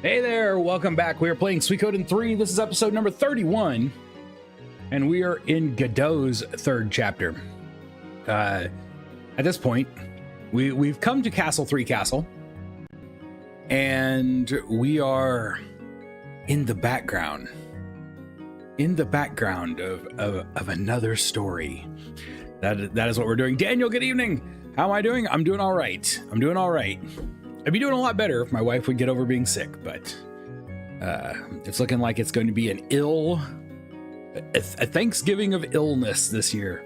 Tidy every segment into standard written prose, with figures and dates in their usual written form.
Hey there, welcome back. We are playing Suikoden III. This is episode number 31, and we are in Godot's third chapter. At this point, we've come to Castle 3 Castle, and we are in the background of another story. That is what we're doing. Daniel, good evening. How am I doing? I'm doing all right. I'd be doing a lot better if my wife would get over being sick, but it's looking like it's going to be a Thanksgiving of illness this year.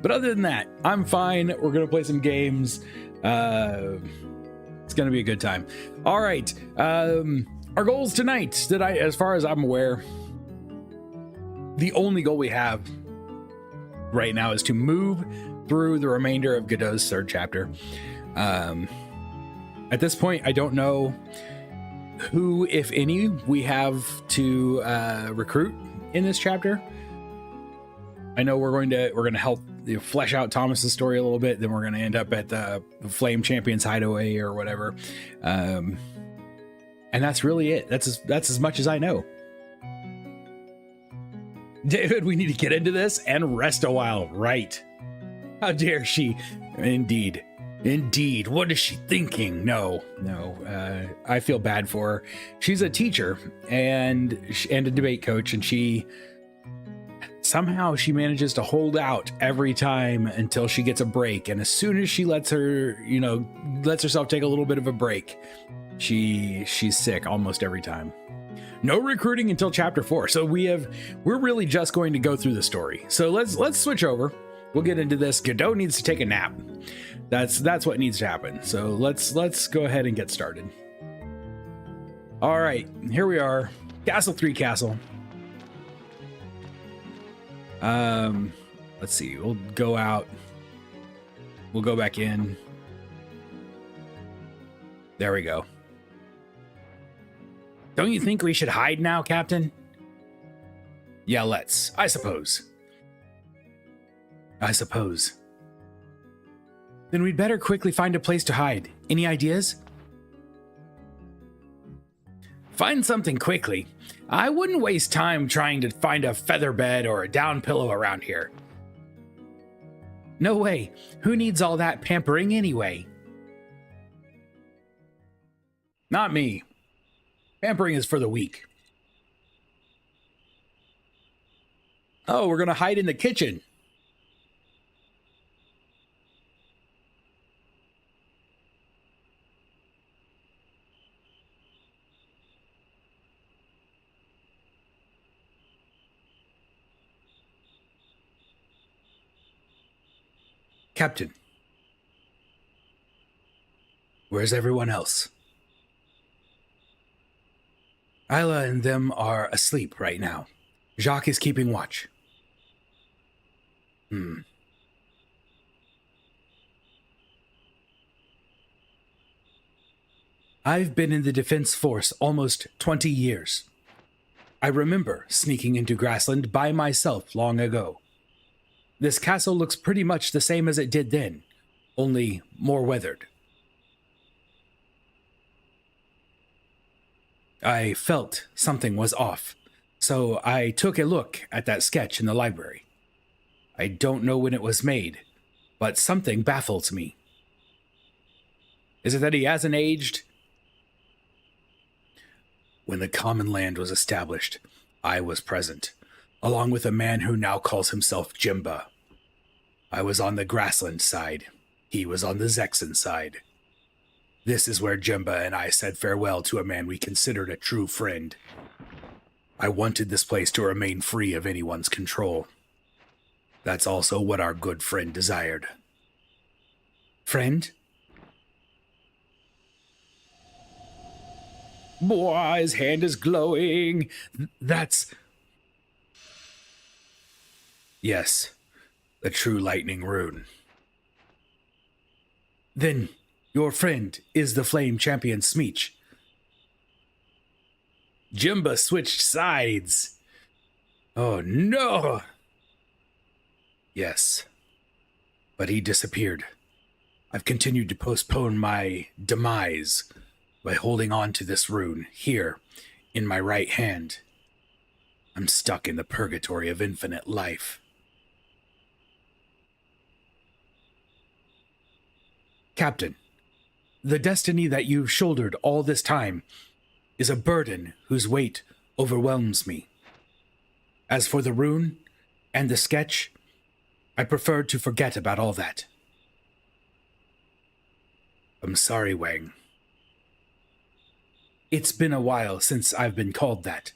But other than that, I'm fine. We're going to play some games. It's going to be a good time. All right. Our goals tonight, as far as I'm aware, the only goal we have right now is to move through the remainder of Godot's third chapter. At this point, I don't know who, if any, we have to recruit in this chapter. I know we're going to help flesh out Thomas's story a little bit. Then we're going to end up at the Flame Champions Hideaway or whatever, and that's really it. That's as much as I know. David, we need to get into this and rest a while, right? How dare she? Indeed. What is she thinking? No. I feel bad for her. She's a teacher and a debate coach, and she manages to hold out every time until she gets a break. And as soon as she lets herself take a little bit of a break, she's sick almost every time. No recruiting until chapter 4. So we're really just going to go through the story. So let's switch over. We'll get into this. Godot needs to take a nap. That's what needs to happen. So let's go ahead and get started. All right, here we are, Castle 3 Castle. Let's see. We'll go out. We'll go back in. There we go. Don't you think we should hide now, Captain? Yeah, let's. I suppose. Then we'd better quickly find a place to hide. Any ideas? Find something quickly. I wouldn't waste time trying to find a feather bed or a down pillow around here. No way. Who needs all that pampering anyway? Not me. Pampering is for the weak. Oh, we're gonna hide in the kitchen. Captain, where's everyone else? Isla and them are asleep right now. Jacques is keeping watch. I've been in the defense force almost 20 years. I remember sneaking into Grassland by myself long ago. This castle looks pretty much the same as it did then, only more weathered. I felt something was off, so I took a look at that sketch in the library. I don't know when it was made, but something baffles me. Is it that he hasn't aged? When the common land was established, I was present, along with a man who now calls himself Jimba. I was on the Grassland side. He was on the Zexan side. This is where Jimba and I said farewell to a man we considered a true friend. I wanted this place to remain free of anyone's control. That's also what our good friend desired. Friend? Boy, his hand is glowing. That's... Yes. The true lightning rune. Then your friend is the Flame Champion Smeech. Jimba switched sides. Oh no! Yes, but he disappeared. I've continued to postpone my demise, By holding on to this rune here in my right hand, I'm stuck in the purgatory of infinite life. Captain, the destiny that you've shouldered all this time is a burden whose weight overwhelms me. As for the rune and the sketch, I prefer to forget about all that. I'm sorry, Wang. It's been a while since I've been called that.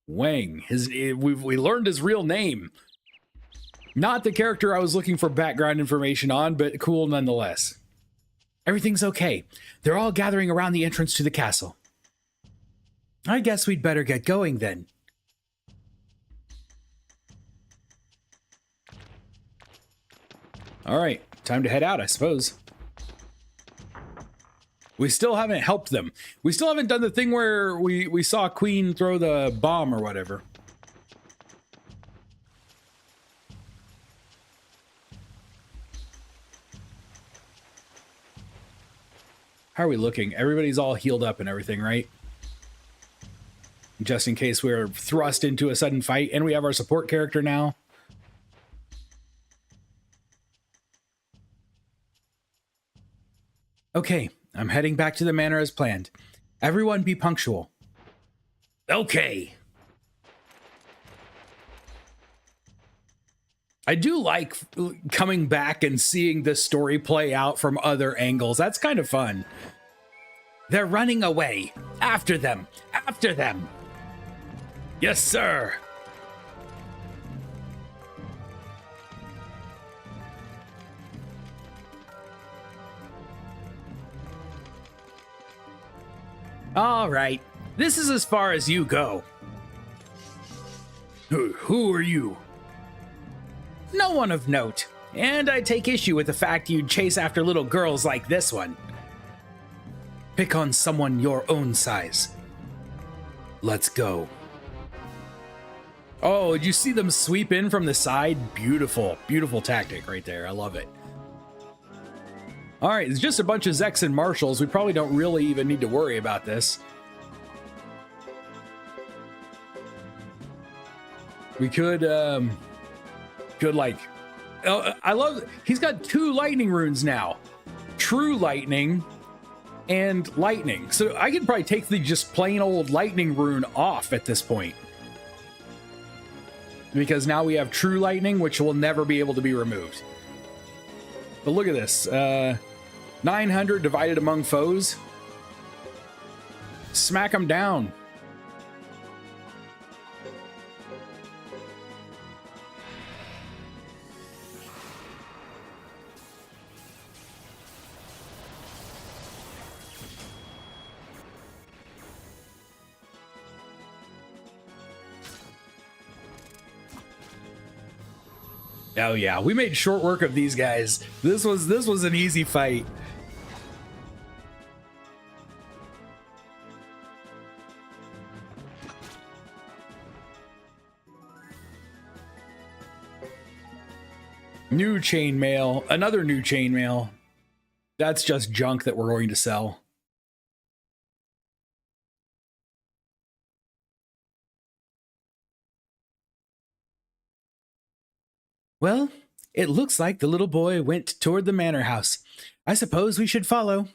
Wang, we learned his real name. Not the character I was looking for background information on, but cool nonetheless. Everything's okay. They're all gathering around the entrance to the castle. I guess we'd better get going then. All right, time to head out, I suppose. We still haven't helped them. We still haven't done the thing where we saw Queen throw the bomb or whatever. How are we looking? Everybody's all healed up and everything, right? Just in case we're thrust into a sudden fight, and we have our support character now. Okay, I'm heading back to the manor as planned. Everyone be punctual. Okay. I do like coming back and seeing this story play out from other angles. That's kind of fun. They're running away. After them. After them. Yes, sir. All right. This is as far as you go. Who are you? No one of note. And I take issue with the fact you'd chase after little girls like this one. Pick on someone your own size. Let's go. Oh, did you see them sweep in from the side? Beautiful, beautiful tactic right there. I love it. All right, it's just a bunch of Zeks and Marshals. We probably don't really even need to worry about this. We could like... Oh, I love... He's got 2 lightning runes now. True lightning and lightning. So I could probably take the just plain old lightning rune off at this point. Because now we have true lightning, which will never be able to be removed. But look at this. 900 divided among foes. Smack them down. Oh yeah, we made short work of these guys. This was an easy fight. New chainmail, another new chainmail. That's just junk that we're going to sell. Well, it looks like the little boy went toward the manor house. I suppose we should follow.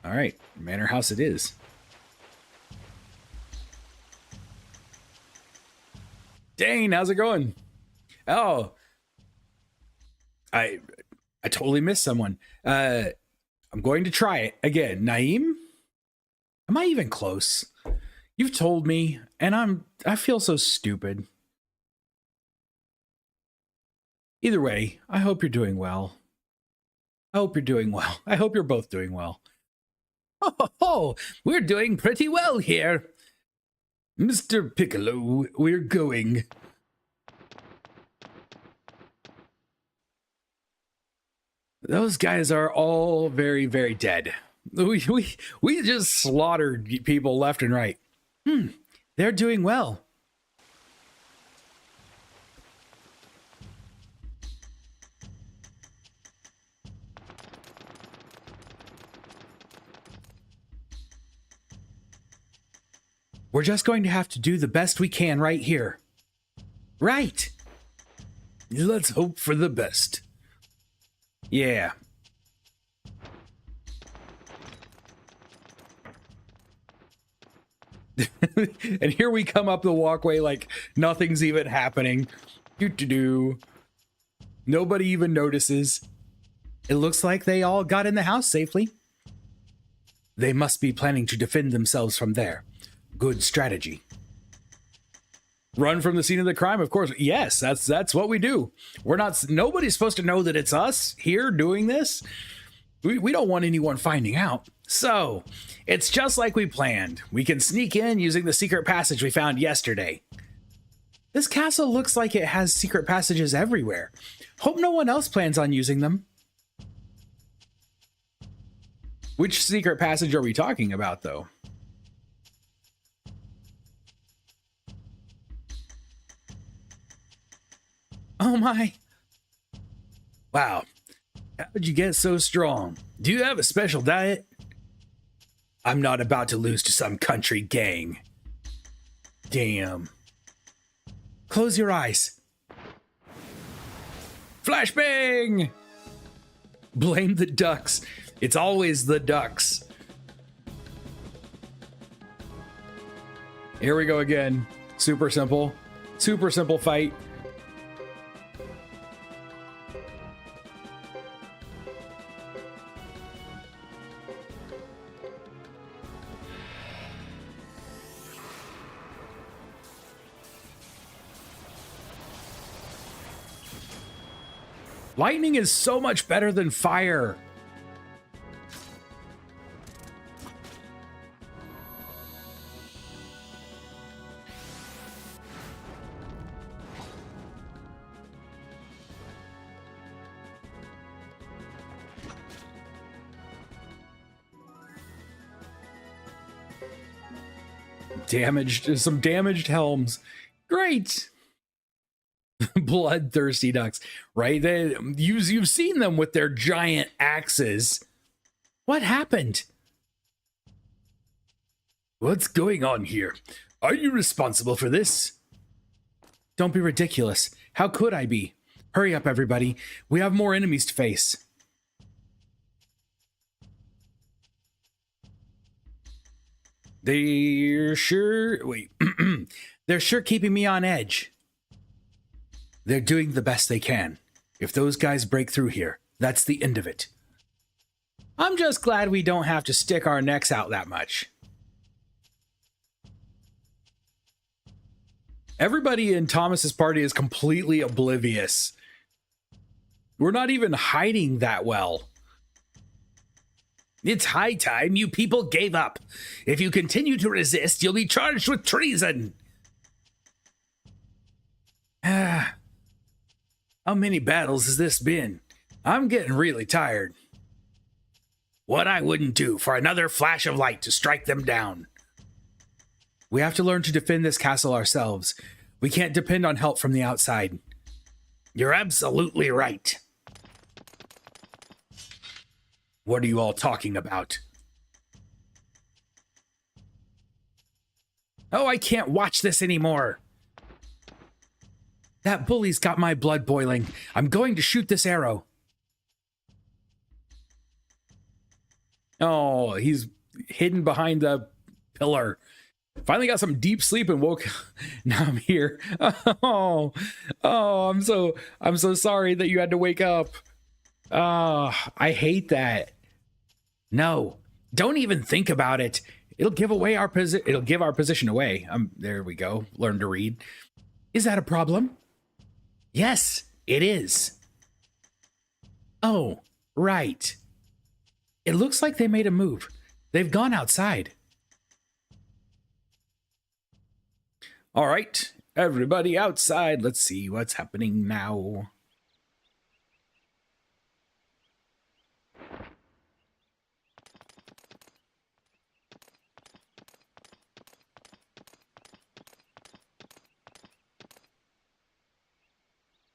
All right, manor house it is. Dane, how's it going? Oh, I totally missed someone. I'm going to try it again. Naeem? Am I even close? You've told me, and I feel so stupid. Either way, I hope you're doing well. I hope you're doing well. I hope you're both doing well. Oh, we're doing pretty well here. Mr. Piccolo, we're going. Those guys are all very, very dead. We just slaughtered people left and right. They're doing well. We're just going to have to do the best we can right here. Right. Let's hope for the best. Yeah. And here we come up the walkway like nothing's even happening. Doo-doo-doo. Nobody even notices. It looks like they all got in the house safely. They must be planning to defend themselves from there. Good strategy. Run from the scene of the crime, of course. Yes, that's what we do. Nobody's supposed to know that it's us here doing this. We don't want anyone finding out. So, it's just like we planned. We can sneak in using the secret passage we found yesterday. This castle looks like it has secret passages everywhere. Hope no one else plans on using them. Which secret passage are we talking about, though? Oh my. Wow. How'd you get so strong? Do you have a special diet? I'm not about to lose to some country gang. Damn. Close your eyes. Flashbang! Blame the ducks. It's always the ducks. Here we go again. Super simple. Super simple fight. Lightning is so much better than fire. Some damaged helms. Great. Bloodthirsty ducks, right? You've seen them with their giant axes. What happened? What's going on here? Are you responsible for this? Don't be ridiculous. How could I be? Hurry up, everybody. We have more enemies to face. They're sure keeping me on edge. They're doing the best they can. If those guys break through here, that's the end of it. I'm just glad we don't have to stick our necks out that much. Everybody in Thomas's party is completely oblivious. We're not even hiding that well. It's high time you people gave up. If you continue to resist, you'll be charged with treason. How many battles has this been? I'm getting really tired. What I wouldn't do for another flash of light to strike them down. We have to learn to defend this castle ourselves. We can't depend on help from the outside. You're absolutely right. What are you all talking about? Oh, I can't watch this anymore. That bully's got my blood boiling. I'm going to shoot this arrow. Oh, he's hidden behind the pillar. Finally got some deep sleep and woke. Now I'm here. Oh, I'm so sorry that you had to wake up. I hate that. No, don't even think about it. It'll give away our position. It'll give our position away. There we go. Learn to read. Is that a problem? Yes, it is. Oh, right. It looks like they made a move. They've gone outside. All right, everybody outside. Let's see what's happening now.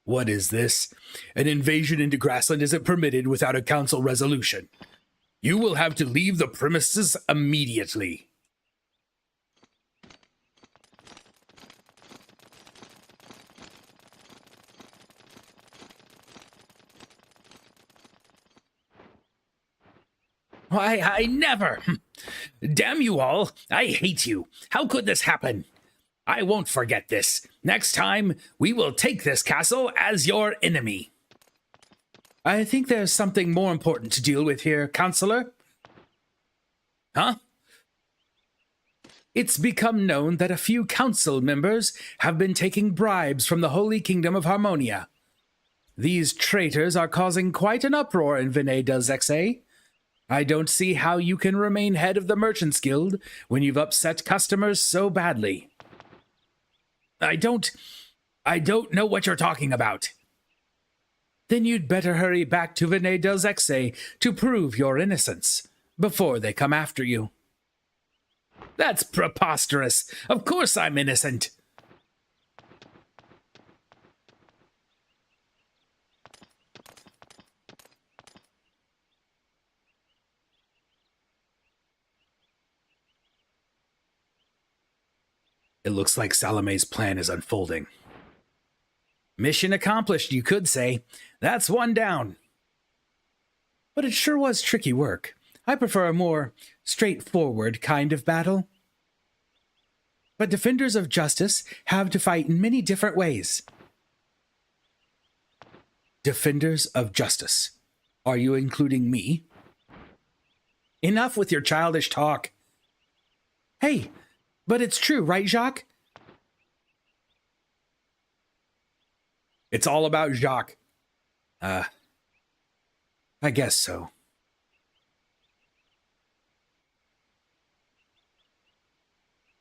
What is this? An invasion into Grassland isn't permitted without a council resolution. You will have to leave the premises immediately. Why, I never. Damn you all. I hate you. How could this happen? I won't forget this. Next time, we will take this castle as your enemy. I think there's something more important to deal with here, Counselor. Huh? It's become known that a few council members have been taking bribes from the Holy Kingdom of Harmonia. These traitors are causing quite an uproar in Vinay del Zexe. I don't see how you can remain head of the Merchants Guild when you've upset customers so badly. I don't know what you're talking about. Then you'd better hurry back to Vinay del Zexe to prove your innocence before they come after you. That's preposterous. Of course I'm innocent. It looks like Salome's plan is unfolding. Mission accomplished, you could say. That's one down. But it sure was tricky work. I prefer a more straightforward kind of battle. But defenders of justice have to fight in many different ways. Defenders of justice. Are you including me? Enough with your childish talk. Hey, but it's true, right, Jacques? It's all about Jacques. I guess so.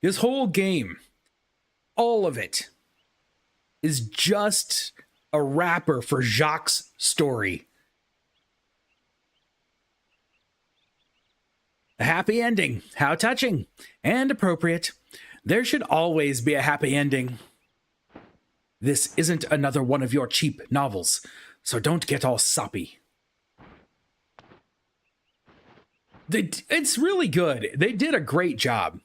This whole game, all of it, is just a wrapper for Jacques' story. A happy ending. How touching and appropriate. There should always be a happy ending. This isn't another one of your cheap novels, so don't get all soppy. It's really good. They did a great job.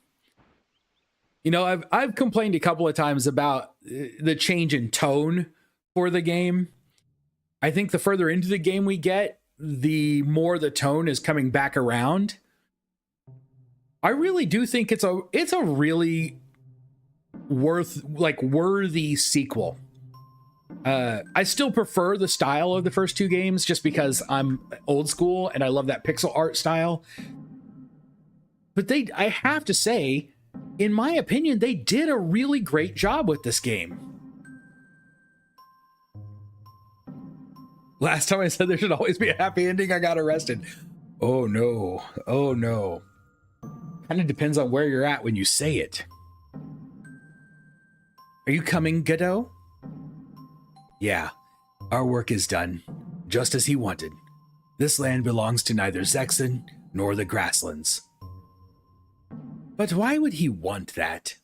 You know, I've complained a couple of times about the change in tone for the game. I think the further into the game we get, the more the tone is coming back around. I really do think it's a really worthy sequel. I still prefer the style of the first two games just because I'm old school and I love that pixel art style. But I have to say, in my opinion, they did a really great job with this game. Last time I said there should always be a happy ending, I got arrested. Oh no. Oh no. Kind of depends on where you're at when you say it. Are you coming, Godot? Yeah, our work is done, just as he wanted. This land belongs to neither Zexen nor the Grasslands. But why would he want that?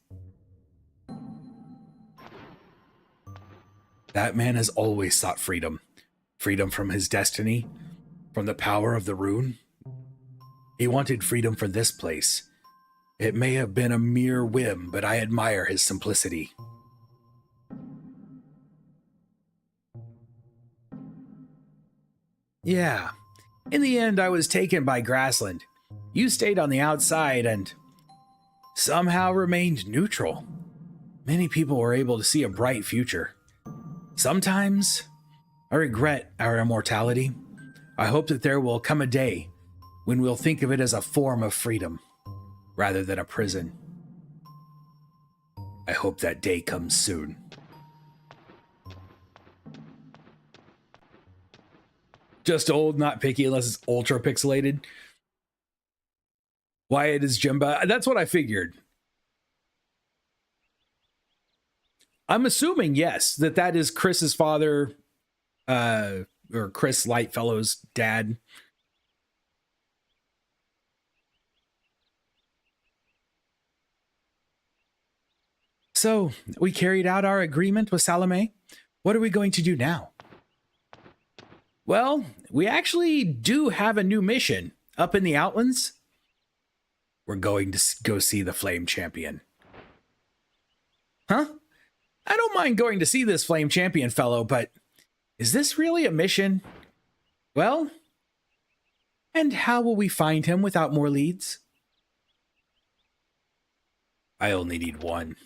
That man has always sought freedom. Freedom from his destiny, from the power of the rune. He wanted freedom for this place. It may have been a mere whim, but I admire his simplicity. Yeah, in the end I was taken by Grassland. You stayed on the outside and somehow remained neutral. Many people were able to see a bright future. Sometimes I regret our immortality. I hope that there will come a day when we'll think of it as a form of freedom rather than a prison. I hope that day comes soon. Just old, not picky unless it's ultra pixelated. Wyatt is Jimba. That's what I figured. I'm assuming, yes, that is Chris's father, or Chris Lightfellow's dad. So, we carried out our agreement with Salome. What are we going to do now? Well, we actually do have a new mission up in the Outlands. We're going to go see the Flame Champion. Huh? I don't mind going to see this Flame Champion fellow, but is this really a mission? Well, And how will we find him without more leads? I only need one.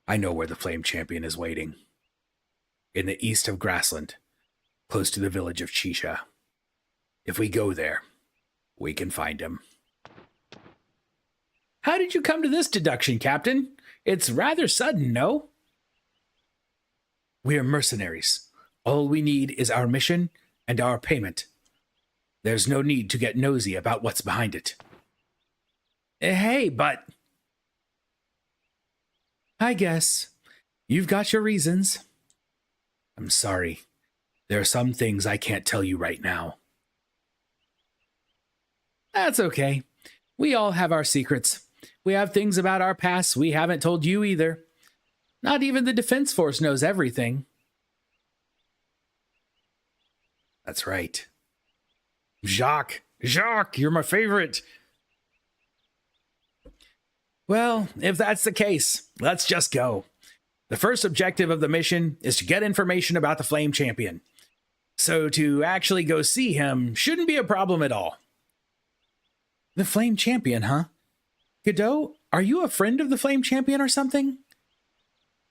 I know where the Flame Champion is waiting. In the east of Grassland, close to the village of Chisha. If we go there, we can find him. How did you come to this deduction, Captain? It's rather sudden, no? We are mercenaries. All we need is our mission and our payment. There's no need to get nosy about what's behind it. Hey, but... I guess. You've got your reasons. I'm sorry. There are some things I can't tell you right now. That's okay. We all have our secrets. We have things about our past we haven't told you either. Not even the Defense Force knows everything. That's right. Jacques, you're my favorite. Well, if that's the case, let's just go. The first objective of the mission is to get information about the Flame Champion. So to actually go see him shouldn't be a problem at all. The Flame Champion, huh? Godot, are you a friend of the Flame Champion or something?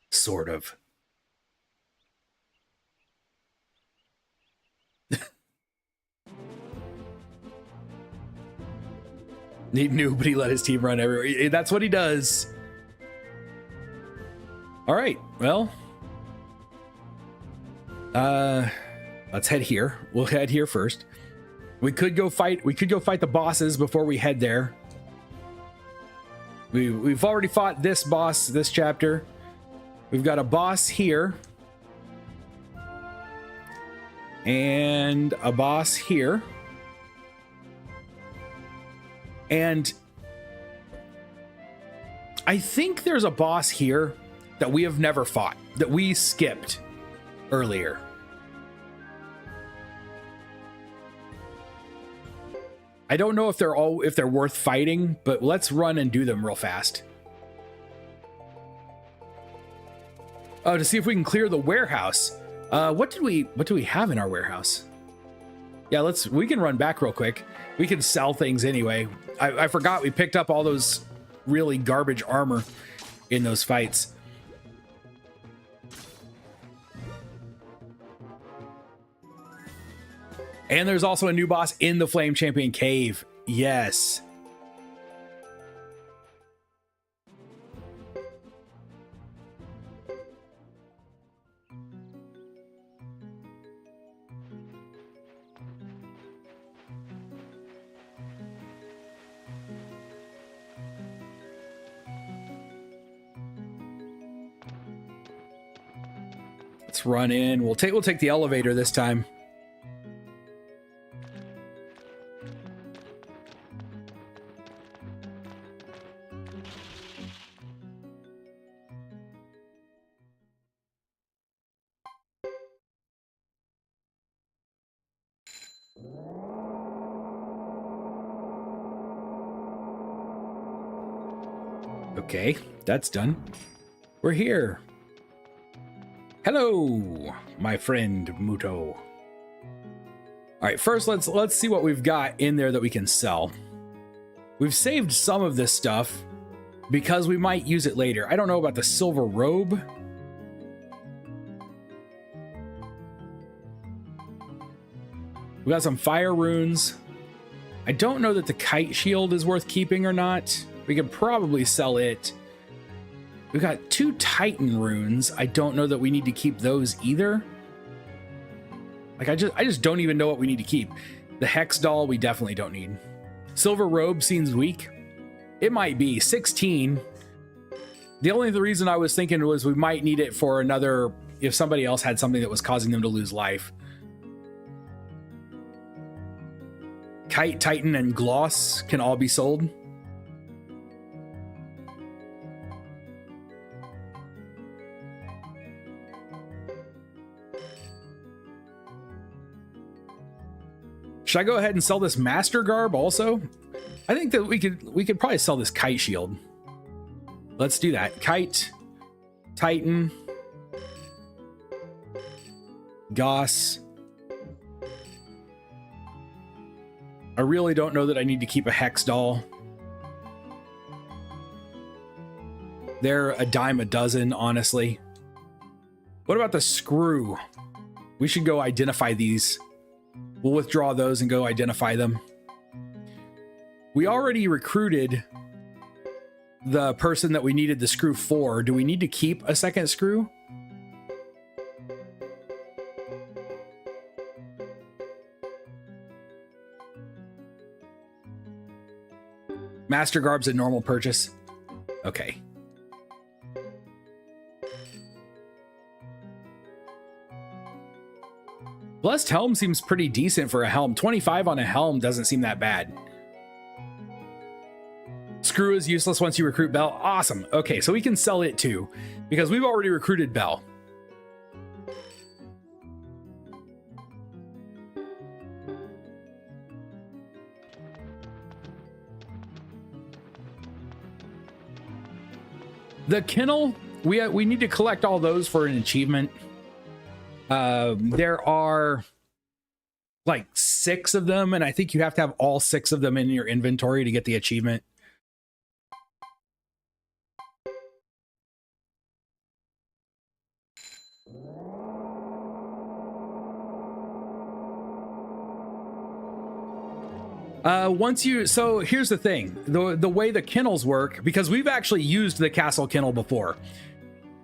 Sort of. He knew, but he let his team run everywhere. That's what he does. All right, well. Let's head here. We'll head here first. We could go fight the bosses before we head there. We've already fought this boss this chapter. We've got a boss here. And a boss here. And I think there's a boss here that we have never fought, that we skipped earlier. I don't know if they're worth fighting, but let's run and do them real fast. Oh, to see if we can clear the warehouse. What do we have in our warehouse? Yeah, we can run back real quick. We can sell things anyway. I forgot we picked up all those really garbage armor in those fights. And there's also a new boss in the Flame Champion Cave. Yes. Let's run in. We'll take the elevator this time. Okay, that's done. We're here. Hello, my friend Muto. All right, first let's see what we've got in there that we can sell. We've saved some of this stuff because we might use it later. I don't know about the silver robe. We got some fire runes. I don't know that the kite shield is worth keeping or not. We could probably sell it. We've got 2 Titan runes. I don't know that we need to keep those either. Like I just don't even know what we need to keep. The Hex doll we definitely don't need. Silver robe seems weak. It might be 16. The only reason I was thinking was we might need it for another, if somebody else had something that was causing them to lose life. Kite, Titan, and Gloss can all be sold. Should I go ahead and sell this Master Garb also? I think that we could probably sell this Kite Shield. Let's do that. Kite, Titan, Goss. I really don't know that I need to keep a hex doll. They're a dime a dozen, honestly. What about the screw? We should go identify these. We'll withdraw those and go identify them. We already recruited the person that we needed the screw for. Do we need to keep a second screw? Master Garb's a normal purchase. Okay. Blessed Helm seems pretty decent for a helm. 25 on a helm doesn't seem that bad. Screw is useless once you recruit Belle. Awesome. Okay, so we can sell it too, because we've already recruited Belle. The kennel, we need to collect all those for an achievement. There are like 6 of them, and I think you have to have all 6 of them in your inventory to get the achievement. So here's the thing, the way the kennels work, because we've actually used the castle kennel before.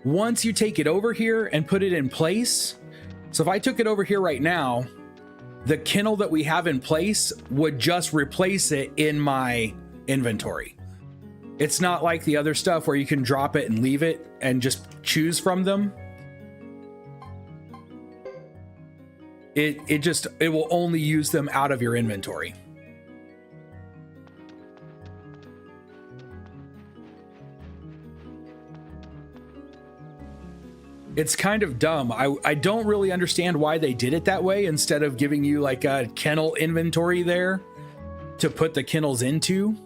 Once you take it over here and put it in place, so if I took it over here right now, the kennel that we have in place would just replace it in my inventory. It's not like the other stuff where you can drop it and leave it and just choose from them. It will only use them out of your inventory. It's kind of dumb. I don't really understand why they did it that way instead of giving you like a kennel inventory there to put the kennels into.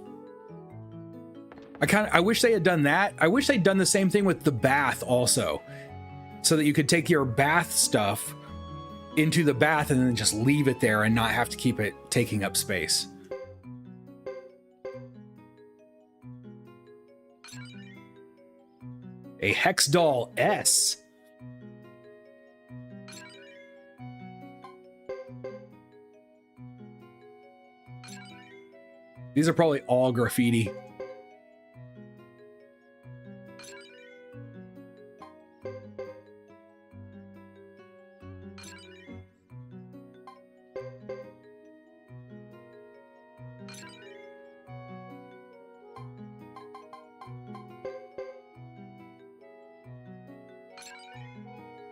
I wish they had done that. I wish they'd done the same thing with the bath also, so that you could take your bath stuff into the bath and then just leave it there and not have to keep it taking up space. A Hex Doll S. These are probably all graffiti.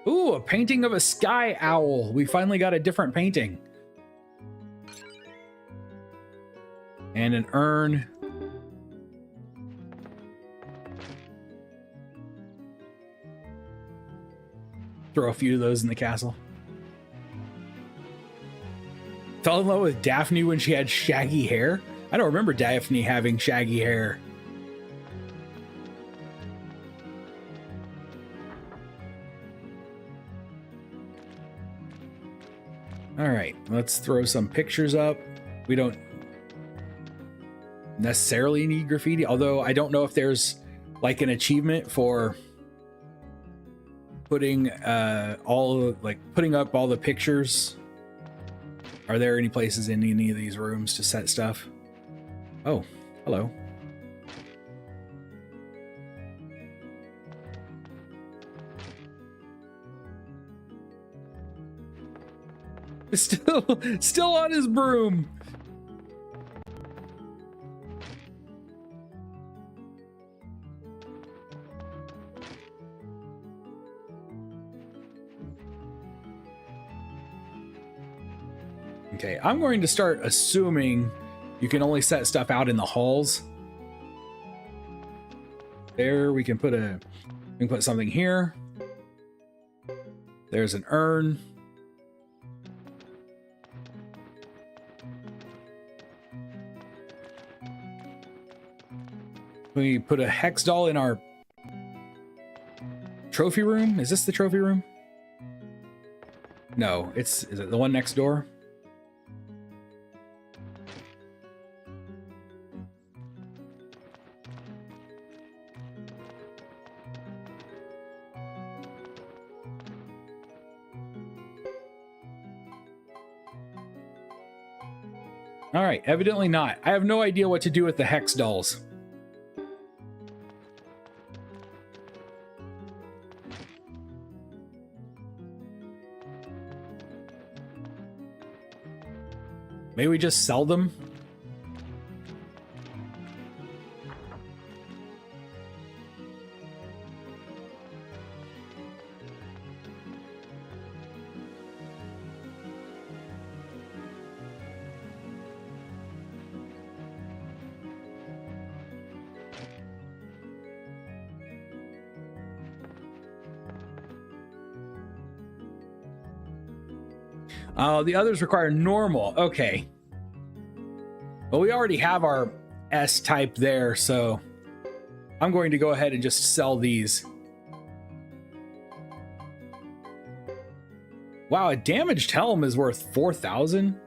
Ooh, a painting of a sky owl. We finally got a different painting. And an urn. Throw a few of those in the castle. Fell in love with Daphne when she had shaggy hair? I don't remember Daphne having shaggy hair. All right, let's throw some pictures up. We don't necessarily need graffiti, although I don't know if there's like an achievement for putting putting up all the pictures. Are there any places in any of these rooms to set stuff? Oh, hello. Still on his broom. Okay, I'm going to start assuming you can only set stuff out in the halls. There, we can put something here. There's an urn. We put a hex doll in our trophy room. Is this the trophy room? No, is it the one next door? All right, evidently not. I have no idea what to do with the hex dolls. Maybe we just sell them? The others require normal. Okay. Well, we already have our S type there, so I'm going to go ahead and just sell these. Wow, a damaged helm is worth 4,000.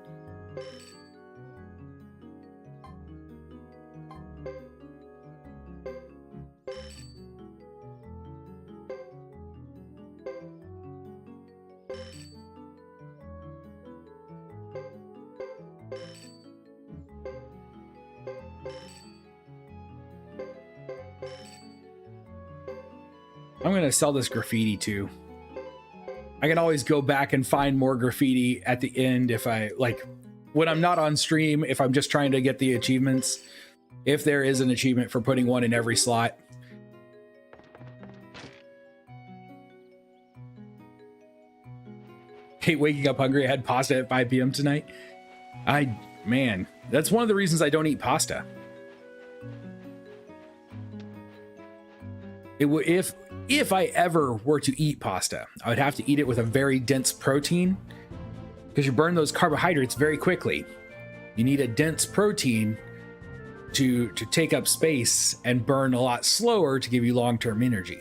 I'm going to sell this graffiti too. I can always go back and find more graffiti at the end if I like when I'm not on stream, if I'm just trying to get the achievements, if there is an achievement for putting one in every slot. Hate waking up hungry. I had pasta at 5 p.m. tonight. Man, that's one of the reasons I don't eat pasta. If I ever were to eat pasta, I would have to eat it with a very dense protein because you burn those carbohydrates very quickly. You need a dense protein to take up space and burn a lot slower to give you long-term energy.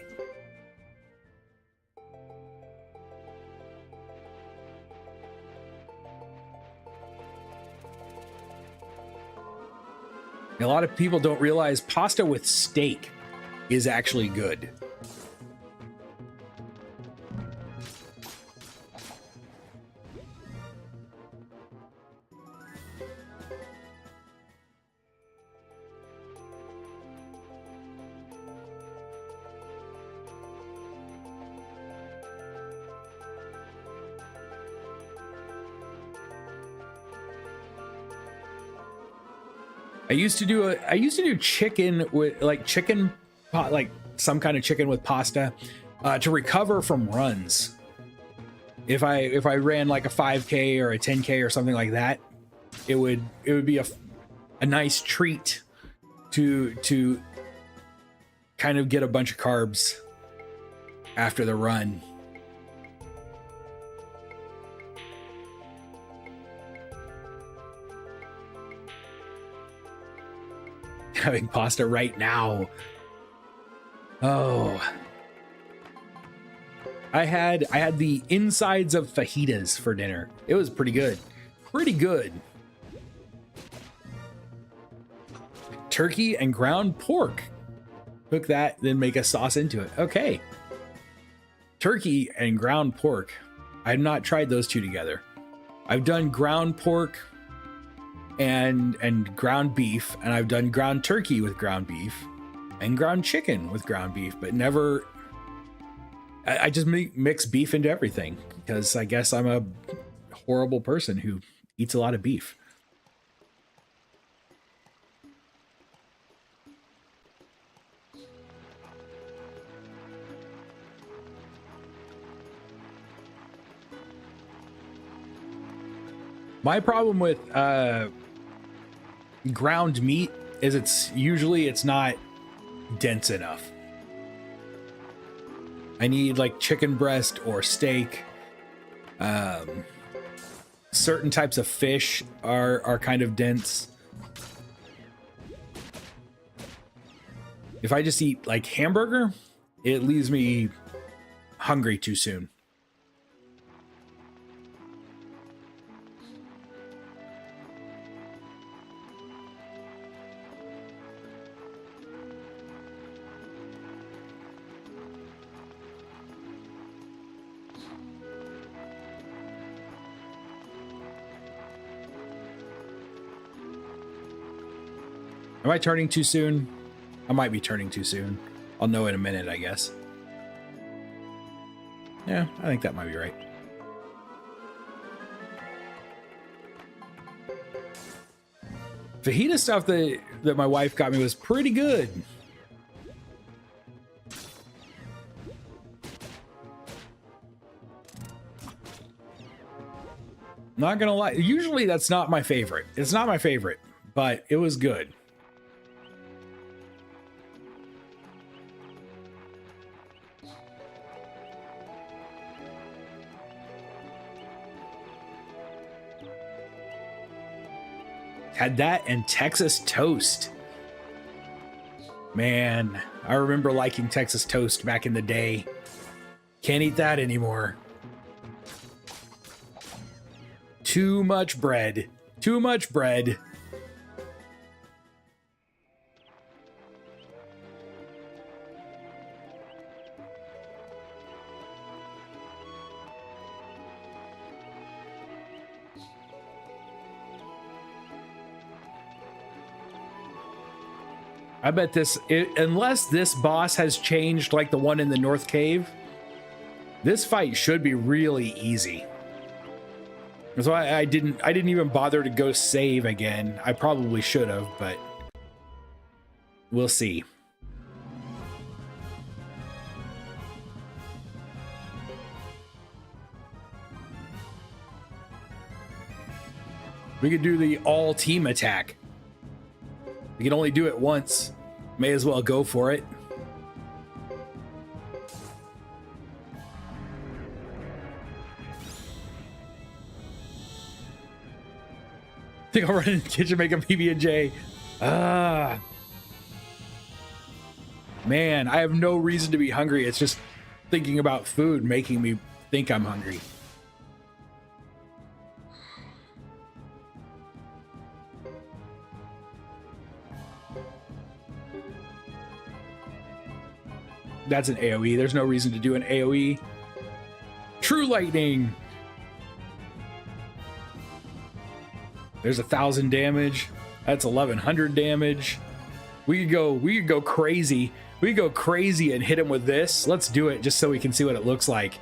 A lot of people don't realize pasta with steak is actually good. I used to do chicken with like some kind of chicken with pasta to recover from runs. If I ran like a 5K or a 10K or something like that, it would be a nice treat to kind of get a bunch of carbs after the run. Having pasta right now. Oh, I had the insides of fajitas for dinner. It was pretty good. Pretty good. Turkey and ground pork. Cook that, then make a sauce into it. Okay. Turkey and ground pork. I've not tried those two together. I've done ground pork and ground beef, and I've done ground turkey with ground beef and ground chicken with ground beef, but never. I just mix beef into everything because I guess I'm a horrible person who eats a lot of beef. My problem with ground meat is it's not dense enough. I need like chicken breast or steak. Certain types of fish are kind of dense. If I just eat like hamburger, it leaves me hungry too soon. Am I turning too soon? I might be turning too soon. I'll know in a minute, I guess. Yeah, I think that might be right. Fajita stuff that my wife got me was pretty good. Not gonna lie, usually that's not my favorite. It's not my favorite, but it was good. Had that and Texas toast. Man, I remember liking Texas toast back in the day. Can't eat that anymore. Too much bread. Too much bread. I bet unless this boss has changed like the one in the North Cave, this fight should be really easy. That's why I didn't even bother to go save again. I probably should have, but we'll see. We could do the all team attack. We can only do it once. May as well go for it. I think I'll run in the kitchen, make a PB&J. Man, I have no reason to be hungry. It's just thinking about food making me think I'm hungry. That's an AoE. There's no reason to do an AoE. True lightning. There's 1,000 damage. That's 1,100 damage. We could go crazy. We could go crazy and hit him with this. Let's do it just so we can see what it looks like.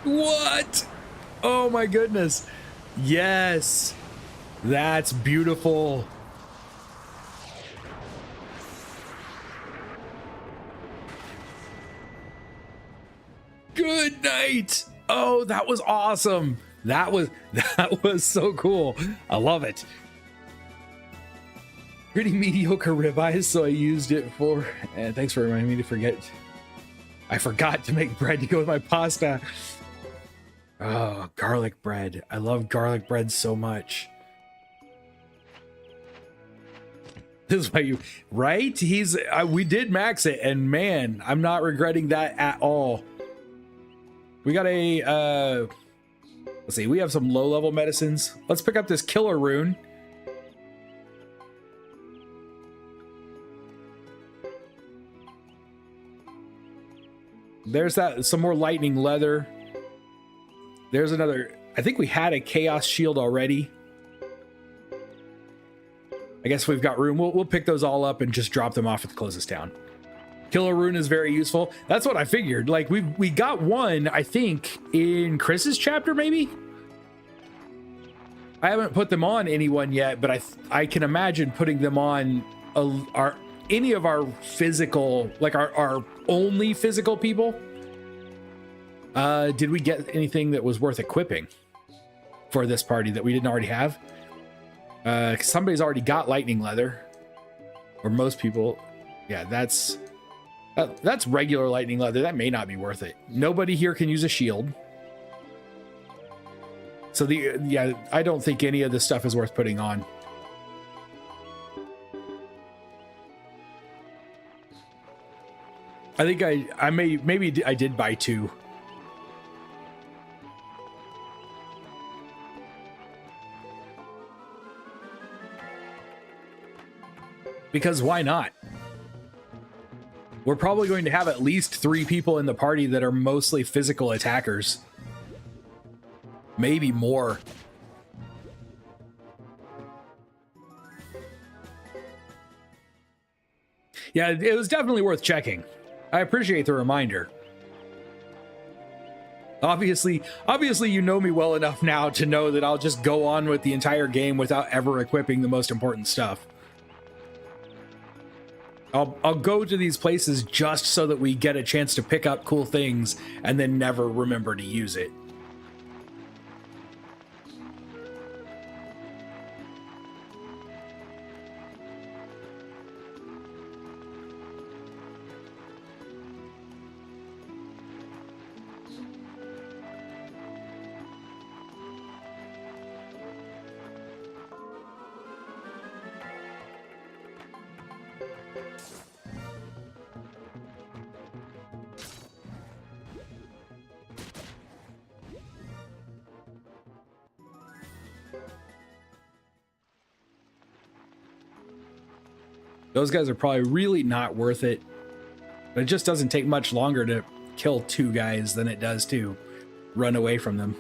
What? Oh my goodness. Yes. That's beautiful. Good night. Oh, that was awesome. That was so cool. I love it. Pretty mediocre ribeyes, so I used it for, and thanks for reminding me to forget. I forgot to make bread to go with my pasta. Oh, garlic bread. I love garlic bread so much. This is why you, right? We did max it, and man, I'm not regretting that at all. We got a, let's see, we have some low-level medicines. Let's pick up this killer rune. There's some more lightning leather. There's another, I think we had a chaos shield already. I guess we've got room. We'll pick those all up and just drop them off at the closest town. Killer rune is very useful. That's what I figured. Like we got one, I think, in Chris's chapter, maybe. I haven't put them on anyone yet, but I can imagine putting them on any of our physical, like our only physical people. Did we get anything that was worth equipping for this party that we didn't already have? Somebody's already got lightning leather, or most people. Yeah, that's regular lightning leather. That may not be worth it. Nobody here can use a shield. So I don't think any of this stuff is worth putting on. I think maybe I did buy two. Because why not? We're probably going to have at least 3 people in the party that are mostly physical attackers. Maybe more. Yeah, it was definitely worth checking. I appreciate the reminder. Obviously, you know me well enough now to know that I'll just go on with the entire game without ever equipping the most important stuff. I'll go to these places just so that we get a chance to pick up cool things and then never remember to use it. Those guys are probably really not worth it. But it just doesn't take much longer to kill 2 guys than it does to run away from them.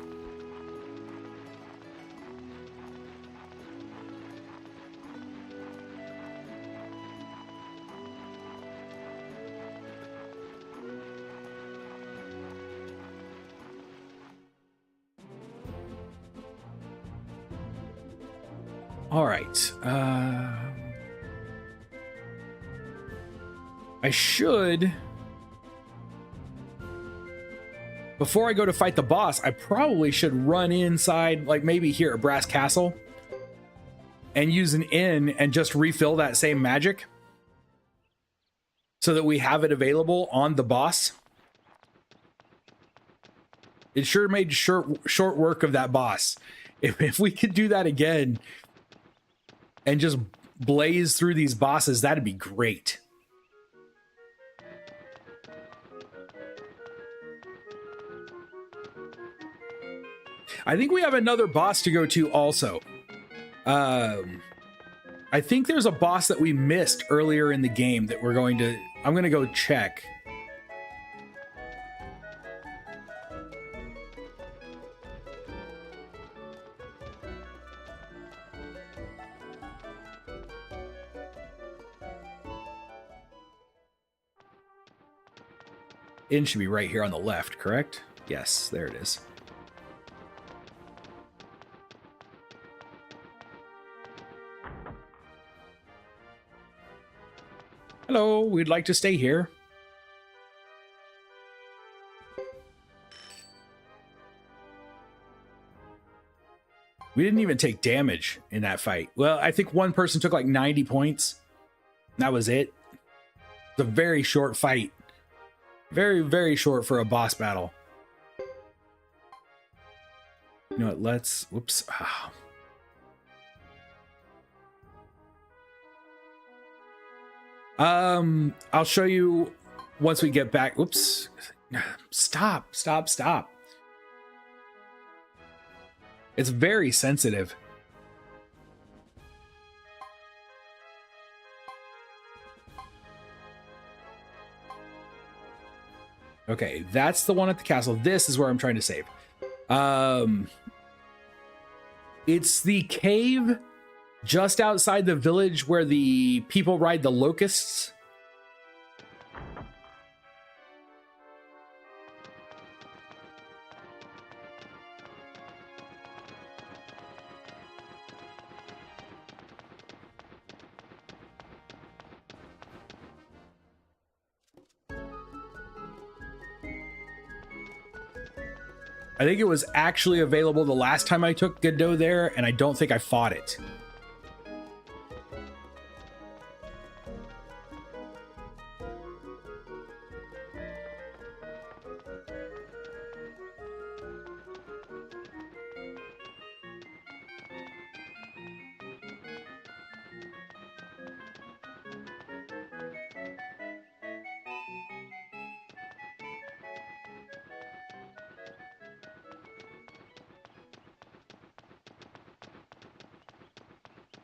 All right. I should, before I go to fight the boss, I probably should run inside, like maybe here at Brass Castle, and use an inn and just refill that same magic so that we have it available on the boss. It sure made short work of that boss. If we could do that again and just blaze through these bosses, that'd be great. I think we have another boss to go to also. I think there's a boss that we missed earlier in the game that I'm going to go check. Inn should be right here on the left, correct? Yes, there it is. Hello, we'd like to stay here. We didn't even take damage in that fight. Well, I think one person took like 90 points. That was it. It's a very short fight. Very, very short for a boss battle. You know what, let's... Whoops. Oh. I'll show you once we get back. Whoops. Stop. It's very sensitive. Okay, that's the one at the castle. This is where I'm trying to save. It's the cave just outside the village where the people ride the locusts. I think it was actually available the last time I took Godot there, and I don't think I fought it.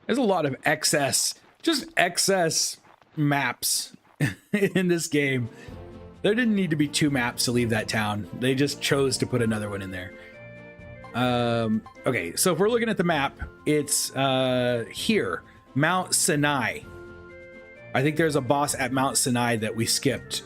There's a lot of excess Just excess maps in this game. There didn't need to be 2 maps to leave that town. They just chose to put another one in there. Okay, so if we're looking at the map, it's here, Mount Sinai. I think there's a boss at Mount Sinai that we skipped.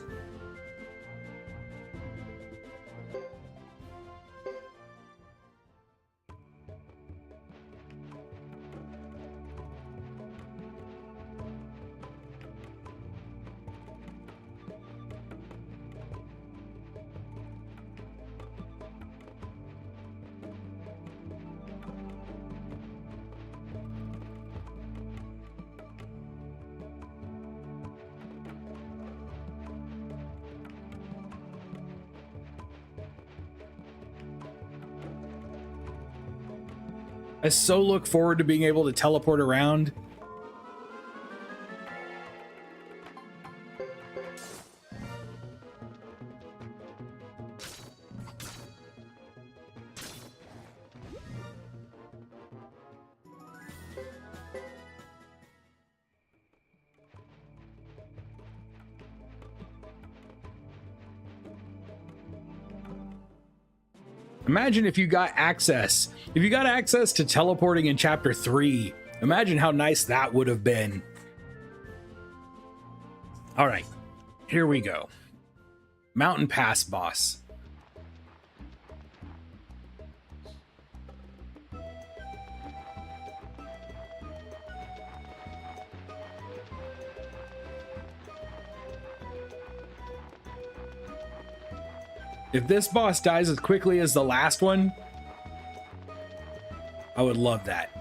I so look forward to being able to teleport around. Imagine if you got access. If you got access to teleporting in Chapter 3, imagine how nice that would have been. All right, here we go. Mountain Pass boss. If this boss dies as quickly as the last one, I would love that.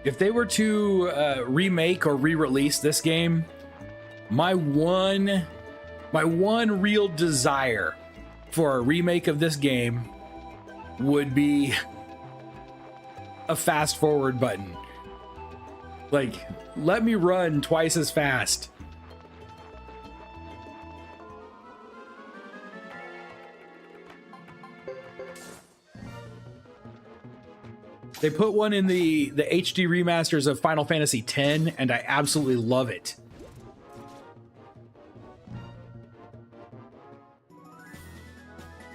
If they were to remake or re-release this game, my one real desire for a remake of this game would be a fast forward button. Like, let me run twice as fast. They put one in the HD remasters of Final Fantasy X, and I absolutely love it.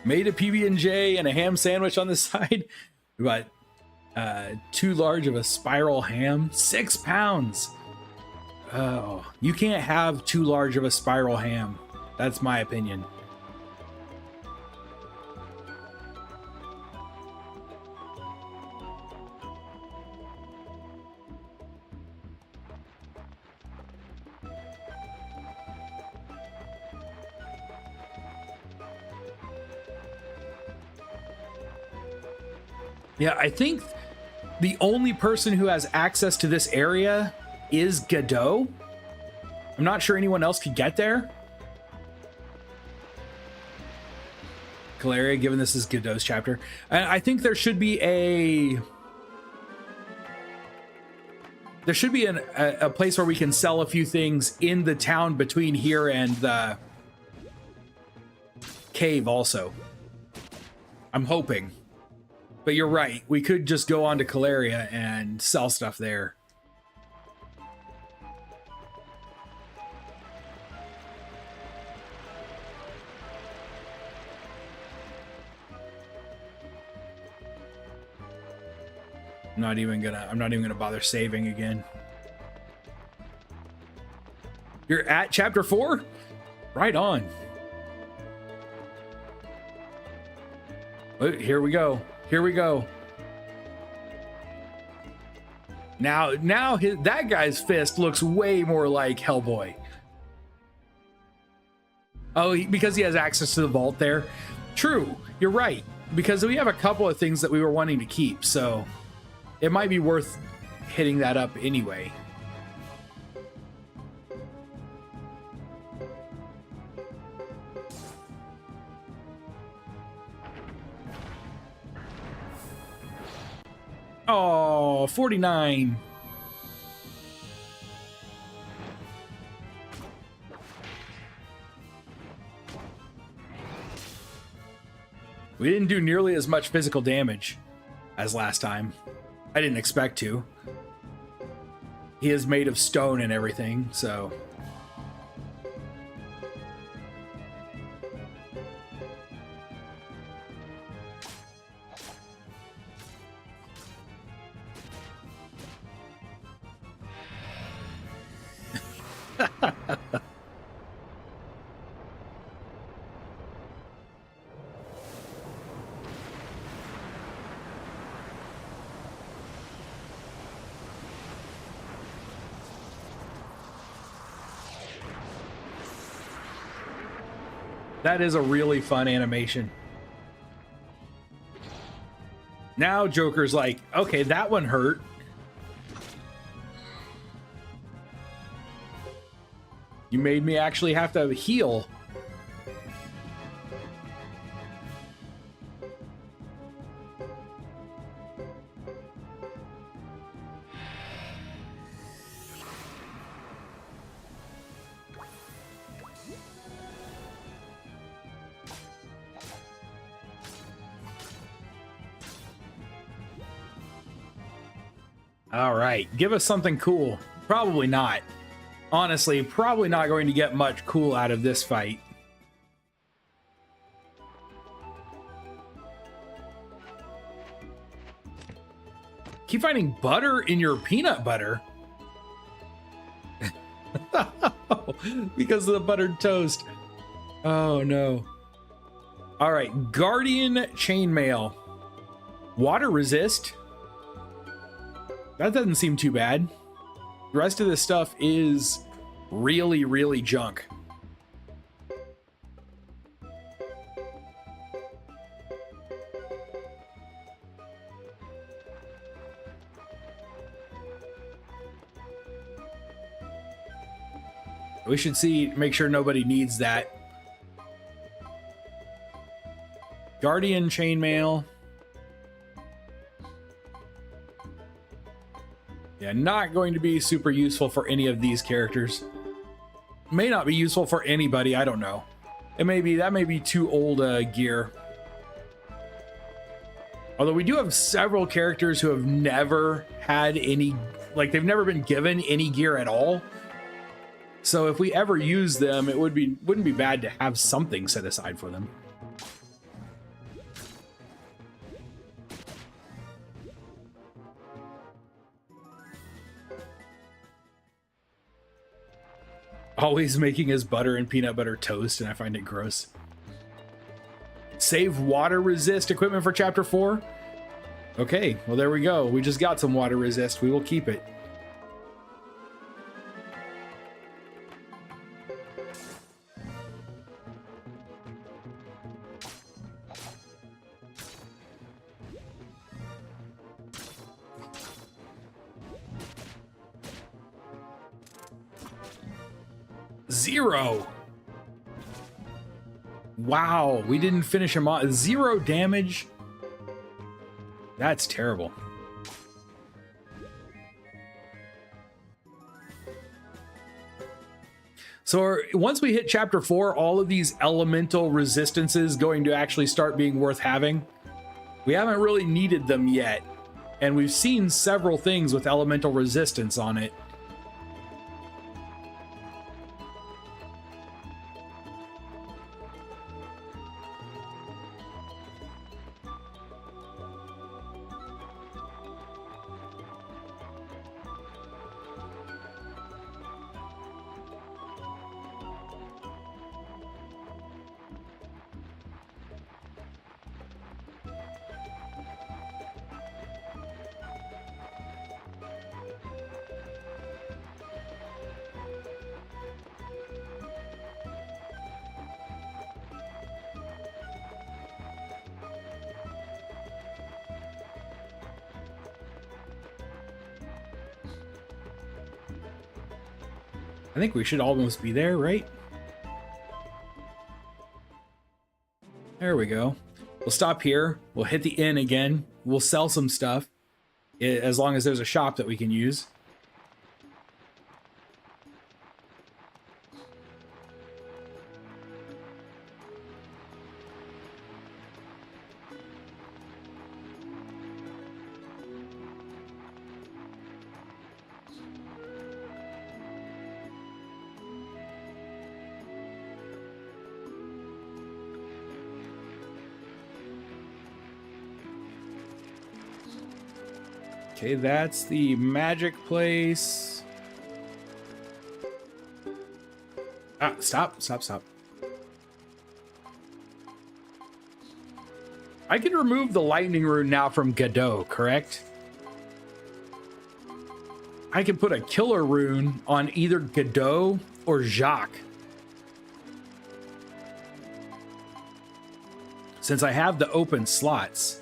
Made a PB&J and a ham sandwich on the side, but too large of a spiral ham. 6 pounds. Oh, you can't have too large of a spiral ham. That's my opinion. Yeah, I think the only person who has access to this area is Godot. I'm not sure anyone else could get there. Caleria, given this is Godot's chapter. And I think there should be a place where we can sell a few things in the town between here and the cave also. I'm hoping. But you're right, we could just go on to Caleria and sell stuff there. I'm not even gonna bother saving again. You're at chapter 4? Right on. Here we go. Here we go. Now that guy's fist looks way more like Hellboy. Oh, because he has access to the vault there. True, you're right. Because we have a couple of things that we were wanting to keep, so it might be worth hitting that up anyway. Oh, 49. We didn't do nearly as much physical damage as last time. I didn't expect to. He is made of stone and everything, so... That is a really fun animation. Now Joker's like, okay, that one hurt. You made me actually have to heal. All right, give us something cool. Probably not. Honestly, probably not going to get much cool out of this fight. Keep finding butter in your peanut butter. Because of the buttered toast. Oh no. All right, Guardian Chainmail. Water resist. That doesn't seem too bad. The rest of this stuff is really, really junk. We should make sure nobody needs that. Guardian Chainmail. Yeah, not going to be super useful for any of these characters. May not be useful for anybody, I don't know. That may be too old gear. Although we do have several characters who have never had any, like they've never been given any gear at all. So if we ever use them, it wouldn't be bad to have something set aside for them. Always making his butter and peanut butter toast, and I find it gross. Save water resist equipment for chapter 4. Okay, well there we go. We just got some water resist. We will keep it. Zero. Wow, we didn't finish him off. 0 damage. That's terrible. So once we hit chapter 4, all of these elemental resistances going to actually start being worth having. We haven't really needed them yet, and we've seen several things with elemental resistance on it. I think we should almost be there, right? There we go. We'll stop here. We'll hit the inn again. We'll sell some stuff. as long as there's a shop that we can use. Okay, that's the magic place. Ah, stop. I can remove the lightning rune now from Godot, correct? I can put a killer rune on either Godot or Jacques. Since I have the open slots.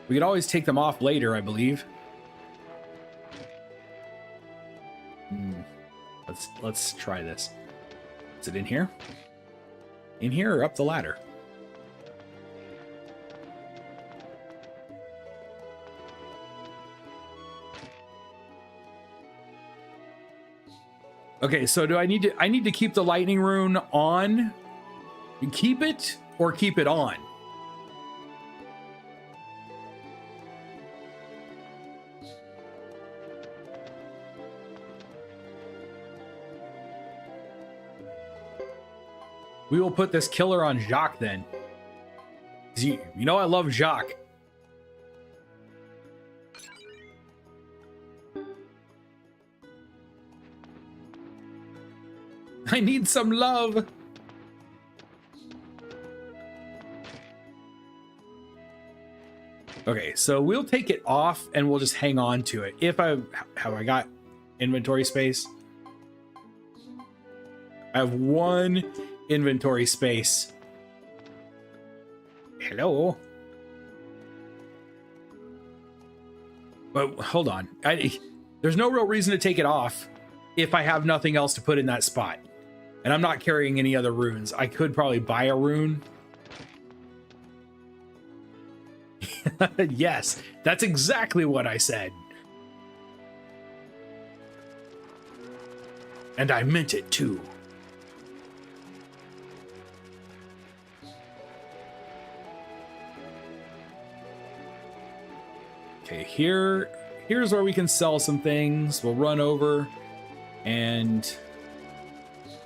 We could always take them off later, I believe. Let's try this. Is it in here? In here or up the ladder? Okay, so do I need to keep the lightning rune on? Keep it or keep it on? We will put this killer on Jacques then. You know I love Jacques. I need some love. Okay, so we'll take it off and we'll just hang on to it. Have I got inventory space? I have one inventory space. Hello. But hold on. There's no real reason to take it off if I have nothing else to put in that spot. And I'm not carrying any other runes. I could probably buy a rune. Yes, that's exactly what I said. And I meant it too. Okay, here's where we can sell some things. We'll run over and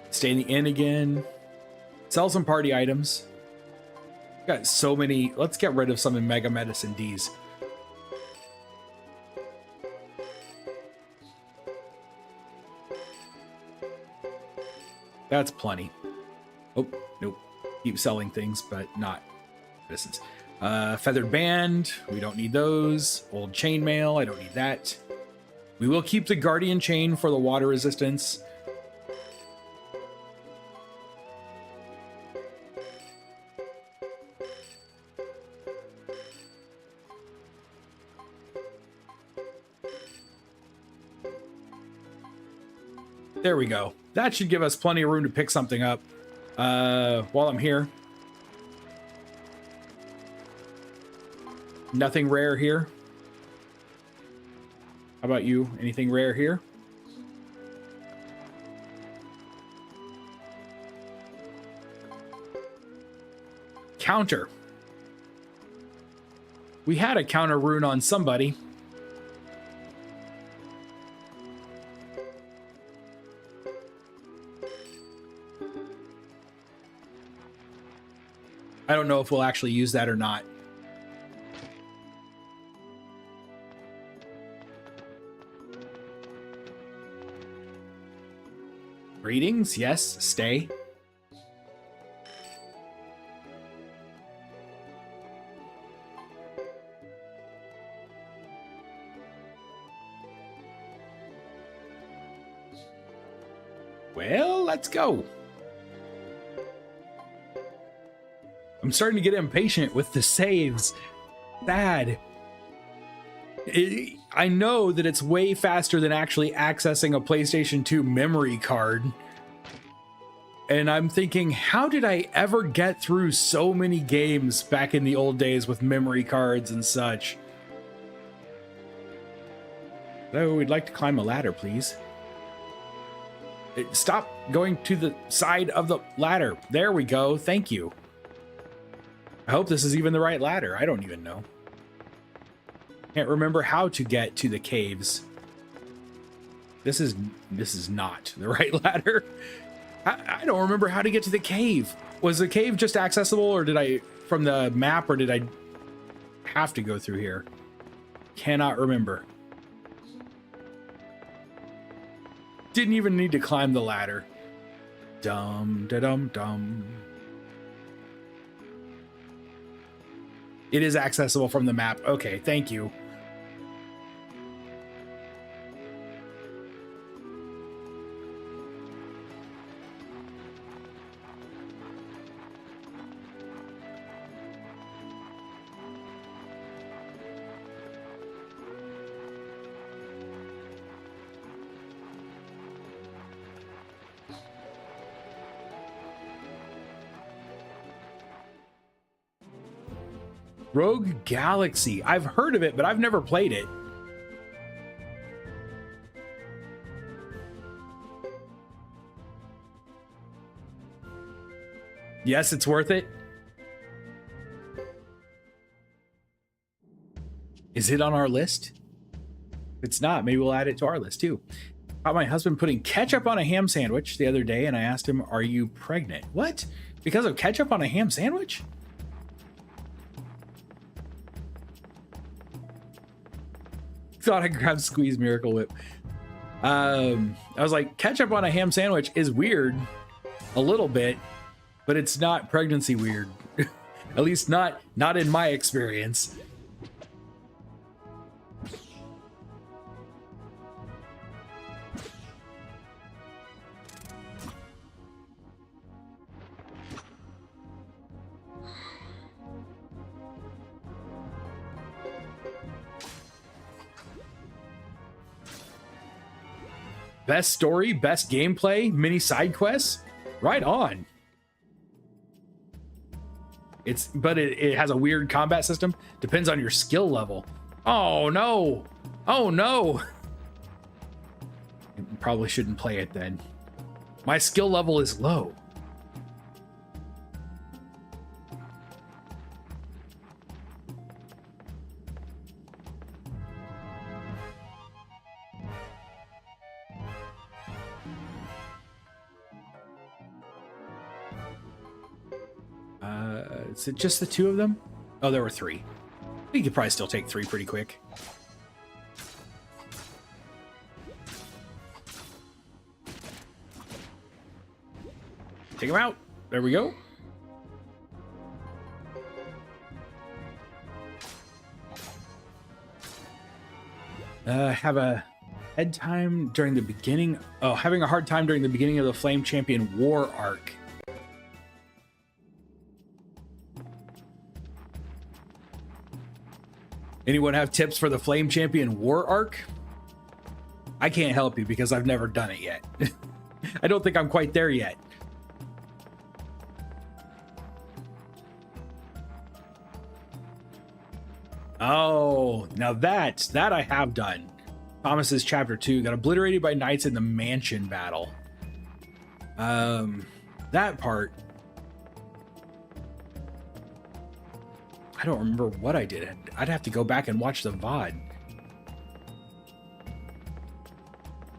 stay in the inn again. Sell some party items. Got so many. Let's get rid of some in Mega Medicine D's. That's plenty. Oh, nope. Keep selling things, but not medicines. Feathered band, we don't need those. Old chainmail, I don't need that. We will keep the guardian chain for the water resistance. There we go. That should give us plenty of room to pick something up while I'm here. Nothing rare here. How about you? Anything rare here? Counter. We had a counter rune on somebody. I don't know if we'll actually use that or not. Greetings, yes, stay. Well, let's go. I'm starting to get impatient with the saves. Bad. I know that it's way faster than actually accessing a PlayStation 2 memory card. And I'm thinking, how did I ever get through so many games back in the old days with memory cards and such? Oh, we'd like to climb a ladder, please. Stop going to the side of the ladder. There we go. Thank you. I hope this is even the right ladder. I don't even know. Can't remember how to get to the caves. This is not the right ladder. I don't remember how to get to the cave. Was the cave just accessible, or did I, from the map, or did I have to go through here? Cannot remember. Didn't even need to climb the ladder. Dum da dum dum. It is accessible from the map. Okay, thank you. Rogue Galaxy. I've heard of it, but I've never played it. Yes, it's worth it. Is it on our list? If it's not, maybe we'll add it to our list too. Caught my husband putting ketchup on a ham sandwich the other day, and I asked him, "Are you pregnant?" What? Because of ketchup on a ham sandwich? Thought I grabbed Squeeze Miracle Whip. I was like, ketchup on a ham sandwich is weird a little bit, but it's not pregnancy weird. At least not in my experience. Best story, best gameplay, mini side quests, right on. But it has a weird combat system. Depends on your skill level. Oh no! Oh no! Probably shouldn't play it then. My skill level is low. Is it just the two of them? Oh, there were three. You could probably still take three pretty quick. Take them out. There we go. Have a head time during the beginning. Oh, having a hard time during the beginning of the Flame Champion War arc. Anyone have tips for the Flame Champion War arc? I can't help you because I've never done it yet. I don't think I'm quite there yet. Oh, now that I have done. Thomas's chapter 2 got obliterated by knights in the mansion battle. That part. I don't remember what I did. I'd have to go back and watch the VOD.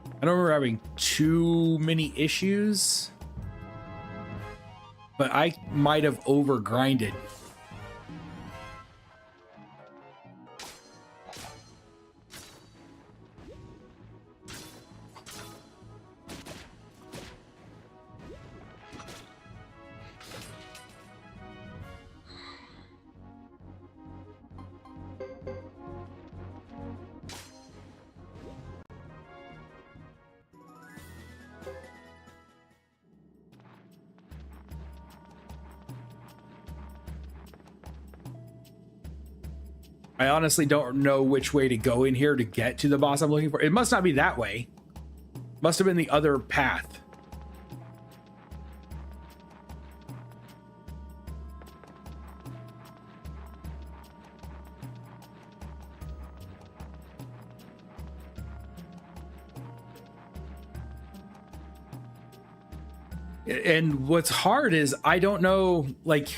I don't remember having too many issues, but I might have over-grinded. I honestly don't know which way to go in here to get to the boss I'm looking for. It must not be that way. Must have been the other path. And what's hard is I don't know, like,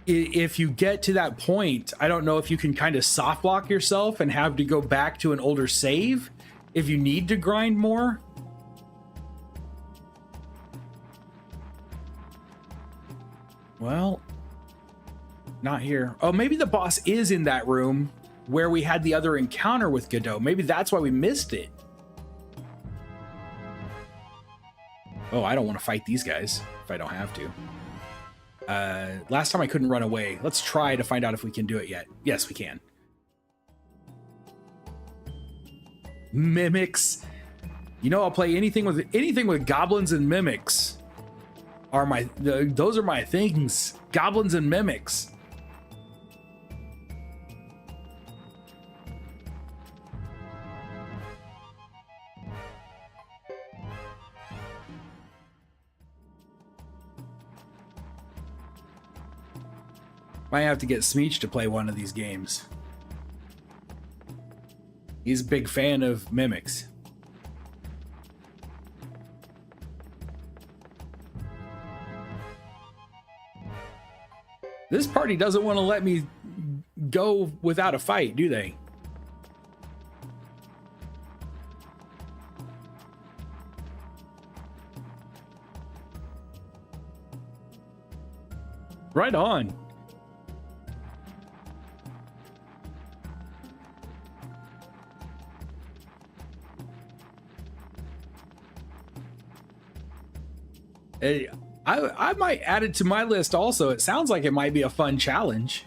if you get to that point, I don't know if you can kind of soft block yourself and have to go back to an older save if you need to grind more. Well, not here. Oh, maybe the boss is in that room where we had the other encounter with Godot. Maybe that's why we missed it. Oh, I don't want to fight these guys if I don't have to. Last time I couldn't run away. Let's try to find out if we can do it yet. Yes, we can. Mimics. You know, I'll play anything with goblins and mimics. Those are my things. Goblins and mimics. Might have to get Smeech to play one of these games. He's a big fan of mimics. This party doesn't want to let me go without a fight, do they? Right on. Hey, I might add it to my list also. It sounds like it might be a fun challenge.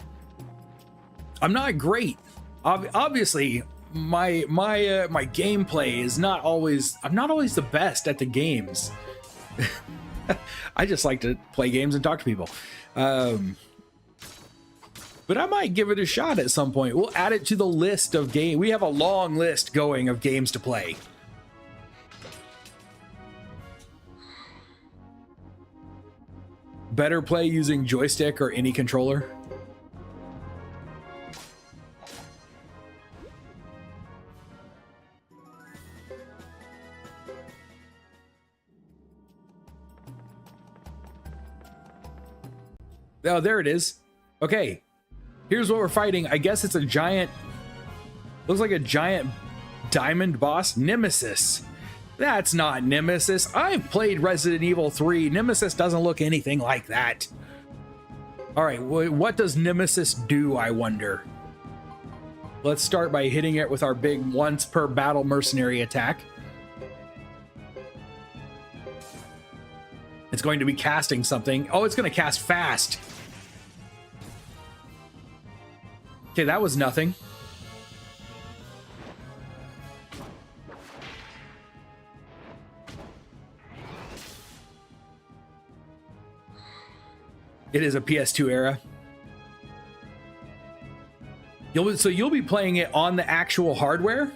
I'm not great. Obviously, my gameplay is not always... I'm not always the best at the games. I just like to play games and talk to people. But I might give it a shot at some point. We'll add it to the list of games. We have a long list going of games to play. Better play using joystick or any controller? Oh, there it is. Okay, here's what we're fighting. I guess it's a giant... Looks like a giant diamond boss. Nemesis. That's not Nemesis. I've played Resident Evil 3. Nemesis doesn't look anything like that. All right, what does Nemesis do, I wonder? Let's start by hitting it with our big once per battle mercenary attack. It's going to be casting something. Oh, it's going to cast fast. Okay, that was nothing. It is a PS2 era. So you'll be playing it on the actual hardware?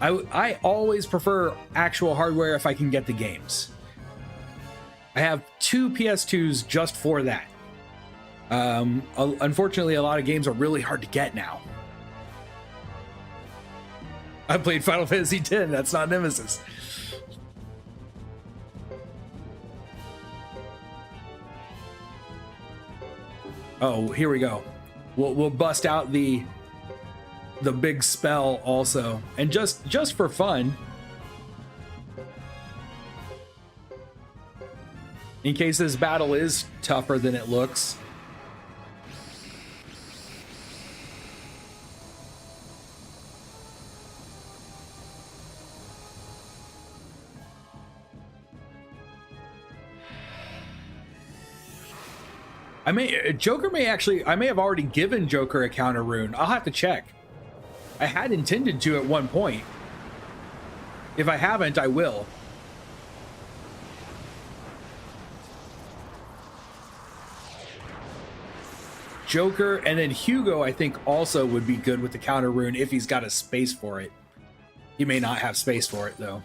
I always prefer actual hardware if I can get the games. I have 2 PS2s just for that. Unfortunately, a lot of games are really hard to get now. I played Final Fantasy X. That's not Nemesis. Oh, here we go. We'll bust out the big spell also, and just for fun, in case this battle is tougher than it looks. I may have already given Joker a counter rune. I'll have to check. I had intended to at one point. If I haven't, I will. Joker, and then Hugo, I think, also would be good with the counter rune if he's got a space for it. He may not have space for it, though.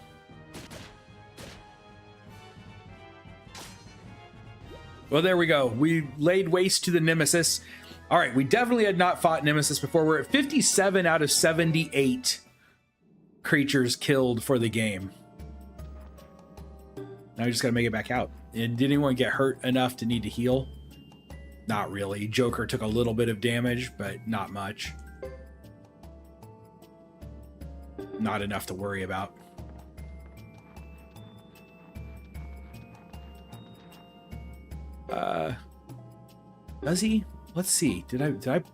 Well, there we go. We laid waste to the Nemesis. All right, we definitely had not fought Nemesis before. We're at 57 out of 78 creatures killed for the game. Now we just gotta make it back out. And did anyone get hurt enough to need to heal? Not really. Joker took a little bit of damage, but not much. Not enough to worry about. Does he? Let's see. Did I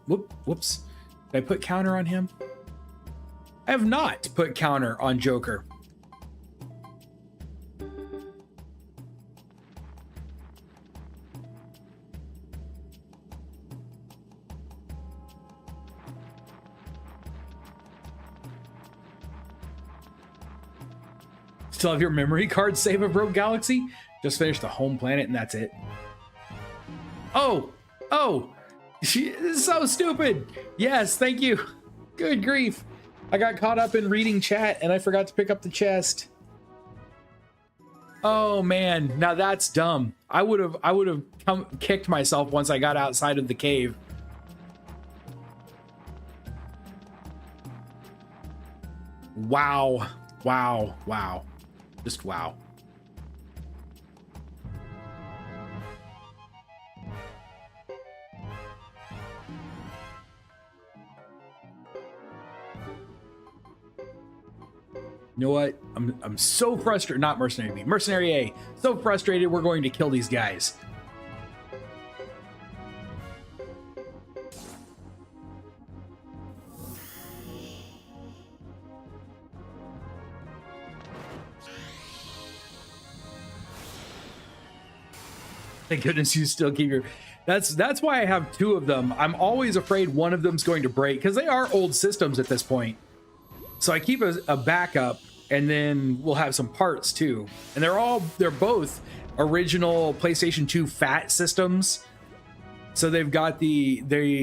whoops. Did I put counter on him? I have not put counter on Joker. Still have your memory card save of Rogue Galaxy? Just finished the home planet and that's it. Oh, this is so stupid. Yes, thank you. Good grief. I got caught up in reading chat and I forgot to pick up the chest. Oh man, now that's dumb. I would have kicked myself once I got outside of the cave. Wow. Just wow. You know what? I'm so frustrated. Not Mercenary B. Mercenary A. So frustrated we're going to kill these guys. Thank goodness you still keep your... That's why I have two of them. I'm always afraid one of them's going to break because they are old systems at this point. So I keep a backup, and then we'll have some parts too. And they're both original PlayStation 2 fat systems. So they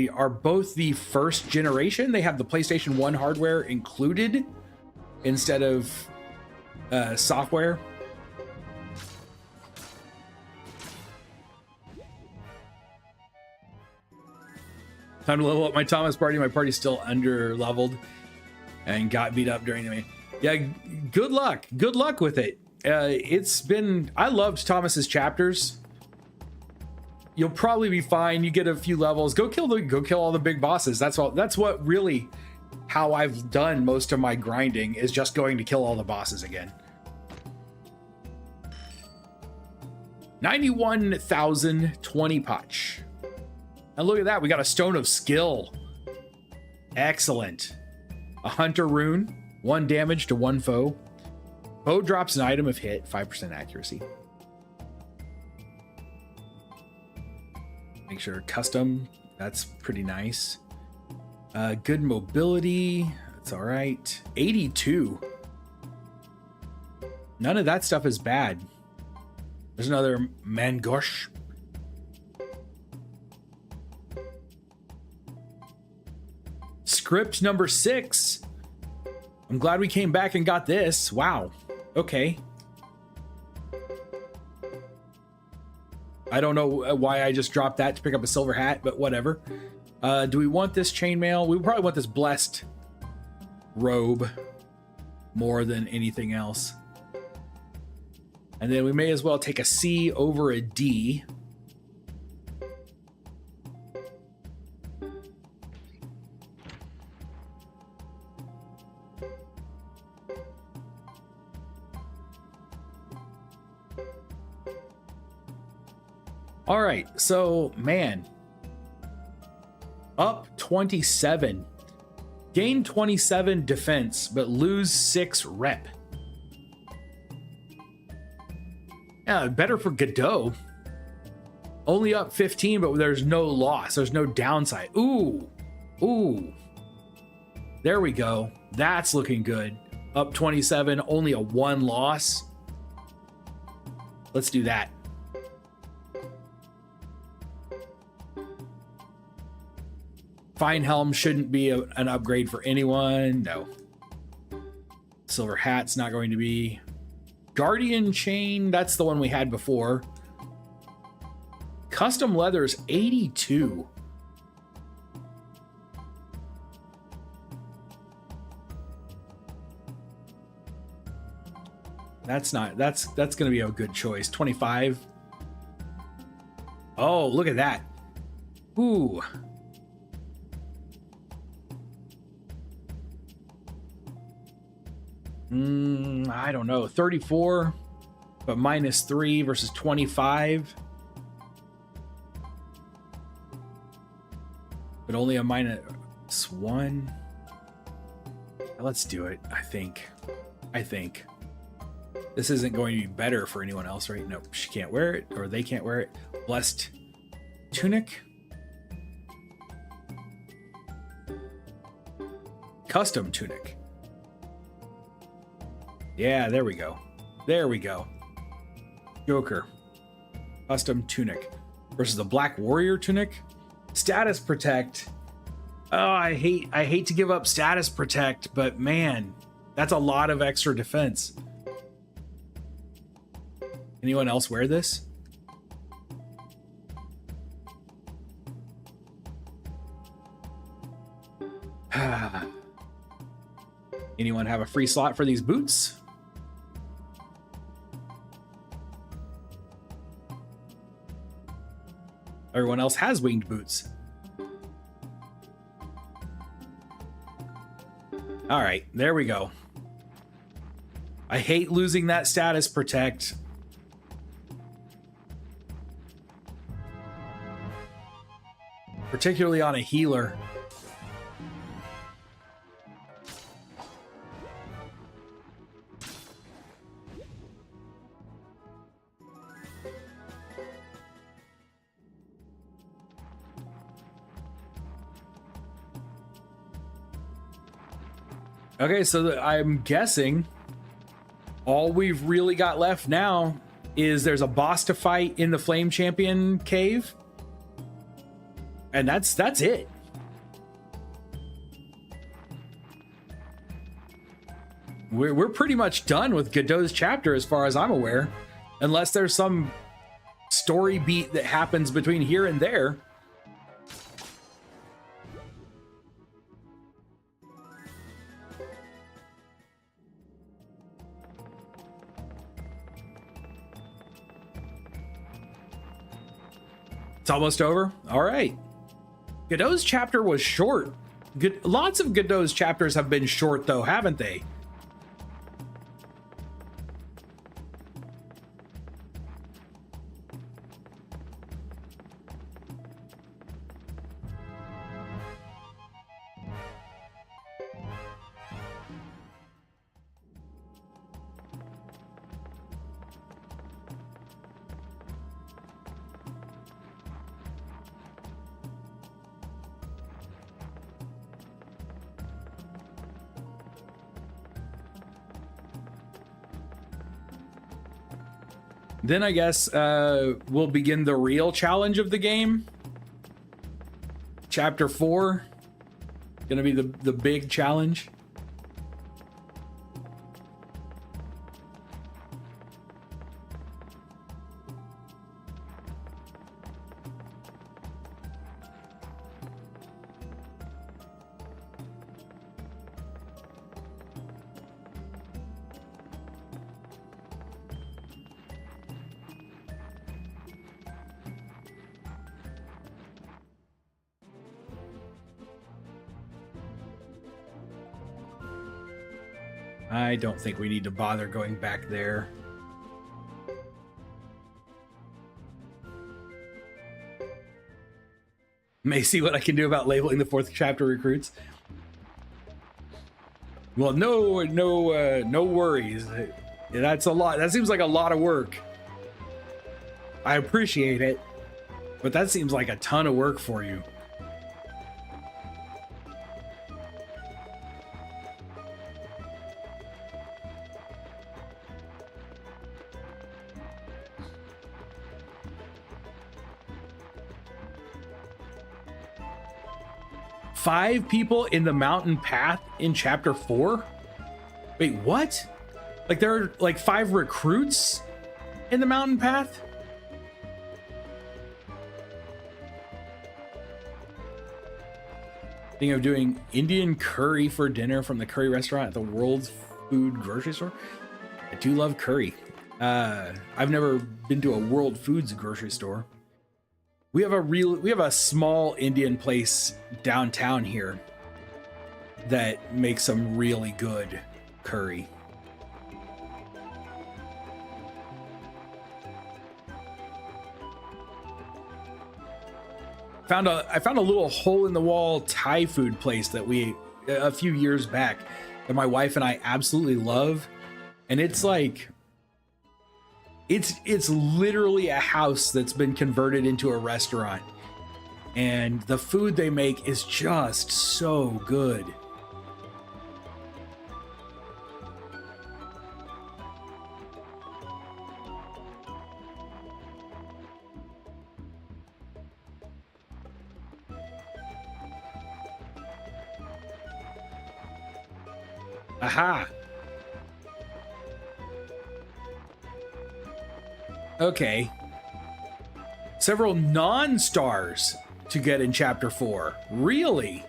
are both the first generation. They have the PlayStation 1 hardware included instead of software. Time to level up my Thomas party. My party's still under leveled and got beat up during the main. Yeah, good luck. Good luck with it. I loved Thomas's chapters. You'll probably be fine. You get a few levels. Go kill all the big bosses. That's all. That's what really how I've done most of my grinding is just going to kill all the bosses again. 91,020 potch. And look at that, we got a Stone of Skill. Excellent. A Hunter Rune, 1 damage to 1 foe. Bow drops an item if hit, 5% accuracy. Make sure custom, that's pretty nice. Good mobility, that's all right. 82. None of that stuff is bad. There's another Mangosh. Script number 6. I'm glad we came back and got this. Wow. Okay. I don't know why I just dropped that to pick up a silver hat, but whatever. Do we want this chainmail? We probably want this blessed robe more than anything else. And then we may as well take a C over a D. All right, so man, up 27, gain 27 defense, but lose 6 rep. Yeah, better for Godot. Only up 15, but there's no loss. There's no downside. Ooh, there we go. That's looking good. Up 27, only a 1 loss. Let's do that. Fine Helm shouldn't be an upgrade for anyone. No. Silver Hat's not going to be. Guardian Chain, that's the one we had before. Custom Leather's 82. That's going to be a good choice. 25. Oh, look at that. Ooh. I don't know. 34, but -3 versus 25. But only a -1. Let's do it, I think. This isn't going to be better for anyone else, right? No, she can't wear it, or they can't wear it. Blessed tunic. Custom tunic. Yeah, there we go. There we go. Joker. Custom tunic. Versus the Black Warrior tunic. Status protect. Oh, I hate to give up status protect, but man, that's a lot of extra defense. Anyone else wear this? Anyone have a free slot for these boots? Everyone else has winged boots. All right, there we go. I hate losing that status protect. Particularly on a healer. Okay, so I'm guessing all we've really got left now is there's a boss to fight in the Flame Champion cave. And that's it. We're pretty much done with Godot's chapter as far as I'm aware. Unless there's some story beat that happens between here and there. It's almost over. All right. Godot's chapter was short. Lots of Godot's chapters have been short, though, haven't they? Then I guess we'll begin the real challenge of the game. Chapter 4. Gonna be the big challenge. I don't think we need to bother going back there. May see what I can do about labeling the 4th chapter recruits. Well, no worries. That's a lot. That seems like a lot of work. I appreciate it, but that seems like a ton of work for you. Five people in the mountain path in chapter 4? Wait, what? Like there are like 5 recruits in the mountain path? Thinking of doing Indian curry for dinner from the curry restaurant at the World's Food grocery store? I do love curry. I've never been to a World Foods grocery store. We have a small Indian place downtown here that makes some really good curry. I found a little hole in the wall Thai food place that a few years back that my wife and I absolutely love, and it's like it's literally a house that's been converted into a restaurant, and the food they make is just so good. Aha. Okay. Several non-stars to get in chapter 4. Really?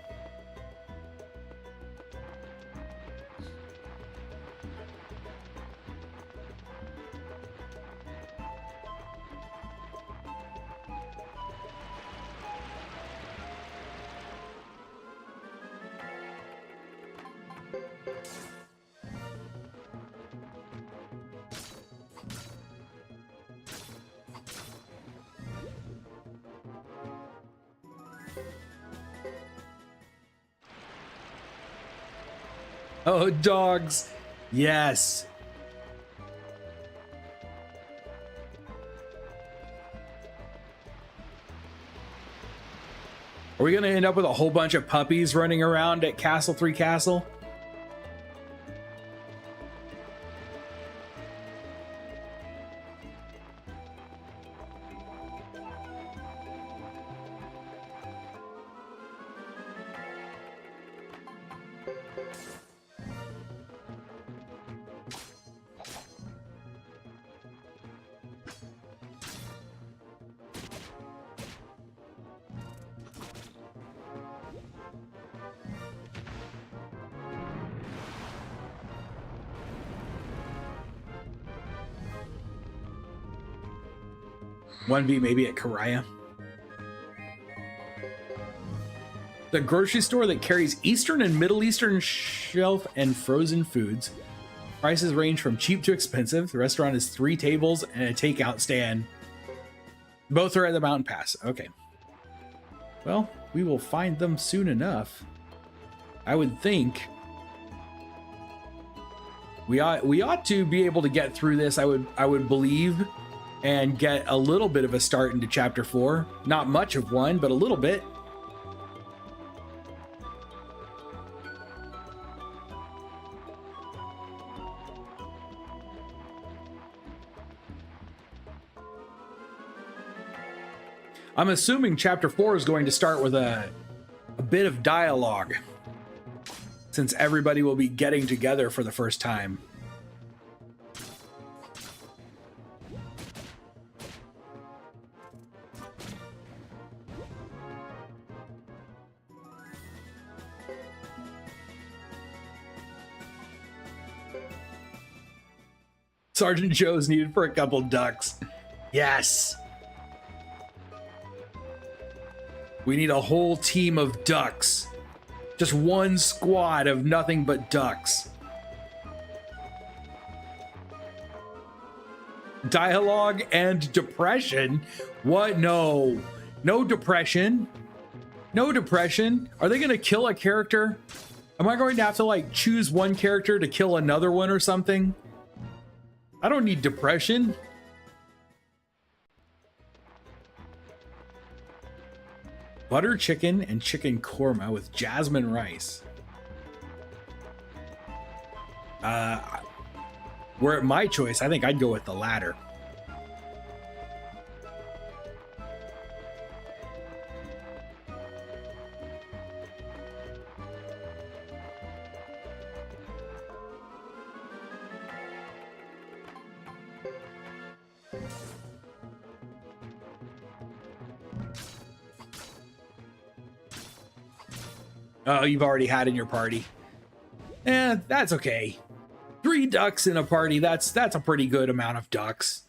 Oh, dogs. Yes. Are we going to end up with a whole bunch of puppies running around at Castle 3 Castle? One be maybe at Karaya. The grocery store that carries Eastern and Middle Eastern shelf and frozen foods. Prices range from cheap to expensive. The restaurant has 3 tables and a takeout stand. Both are at the Mountain Pass. Okay. Well, we will find them soon enough. I would think. We ought to be able to get through this, I would believe, and get a little bit of a start into chapter 4. Not much of one, but a little bit. I'm assuming chapter 4 is going to start with a bit of dialogue, since everybody will be getting together for the first time. Sergeant Joe's needed for a couple ducks. Yes. We need a whole team of ducks. Just one squad of nothing but ducks. Dialogue and depression? What? No. No depression. No depression. Are they going to kill a character? Am I going to have to like choose one character to kill another one or something? I don't need depression. Butter chicken and chicken korma with jasmine rice. Were it my choice, I think I'd go with the latter. Oh, you've already had in your party. That's okay. 3 3 ducks in a party. That's a pretty good amount of ducks.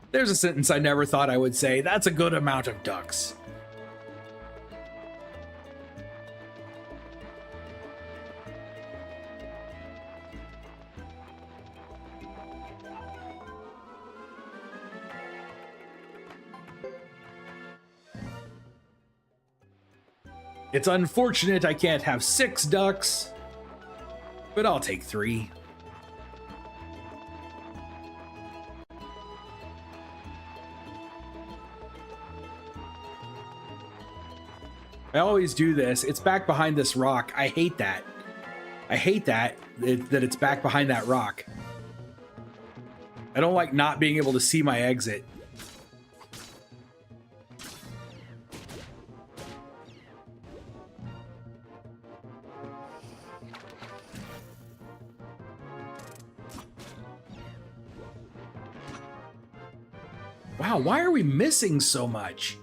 There's a sentence I never thought I would say. That's a good amount of ducks. It's unfortunate I can't have 6 ducks, but I'll take 3. I always do this. It's back behind this rock. I hate that. I hate that it's back behind that rock. I don't like not being able to see my exit. Wow, why are we missing so much?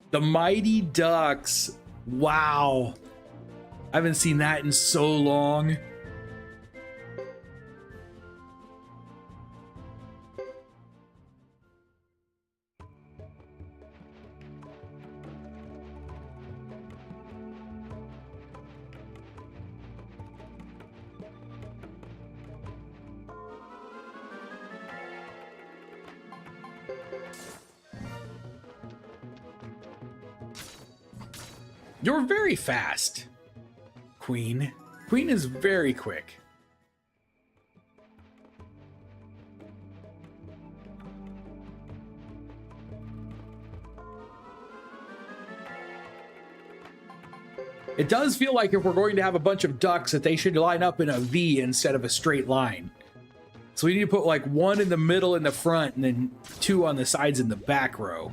The Mighty Ducks. Wow. I haven't seen that in so long. You're very fast, Queen. Queen is very quick. It does feel like if we're going to have a bunch of ducks that they should line up in a V instead of a straight line. So we need to put like 1 in the middle in the front and then 2 on the sides in the back row.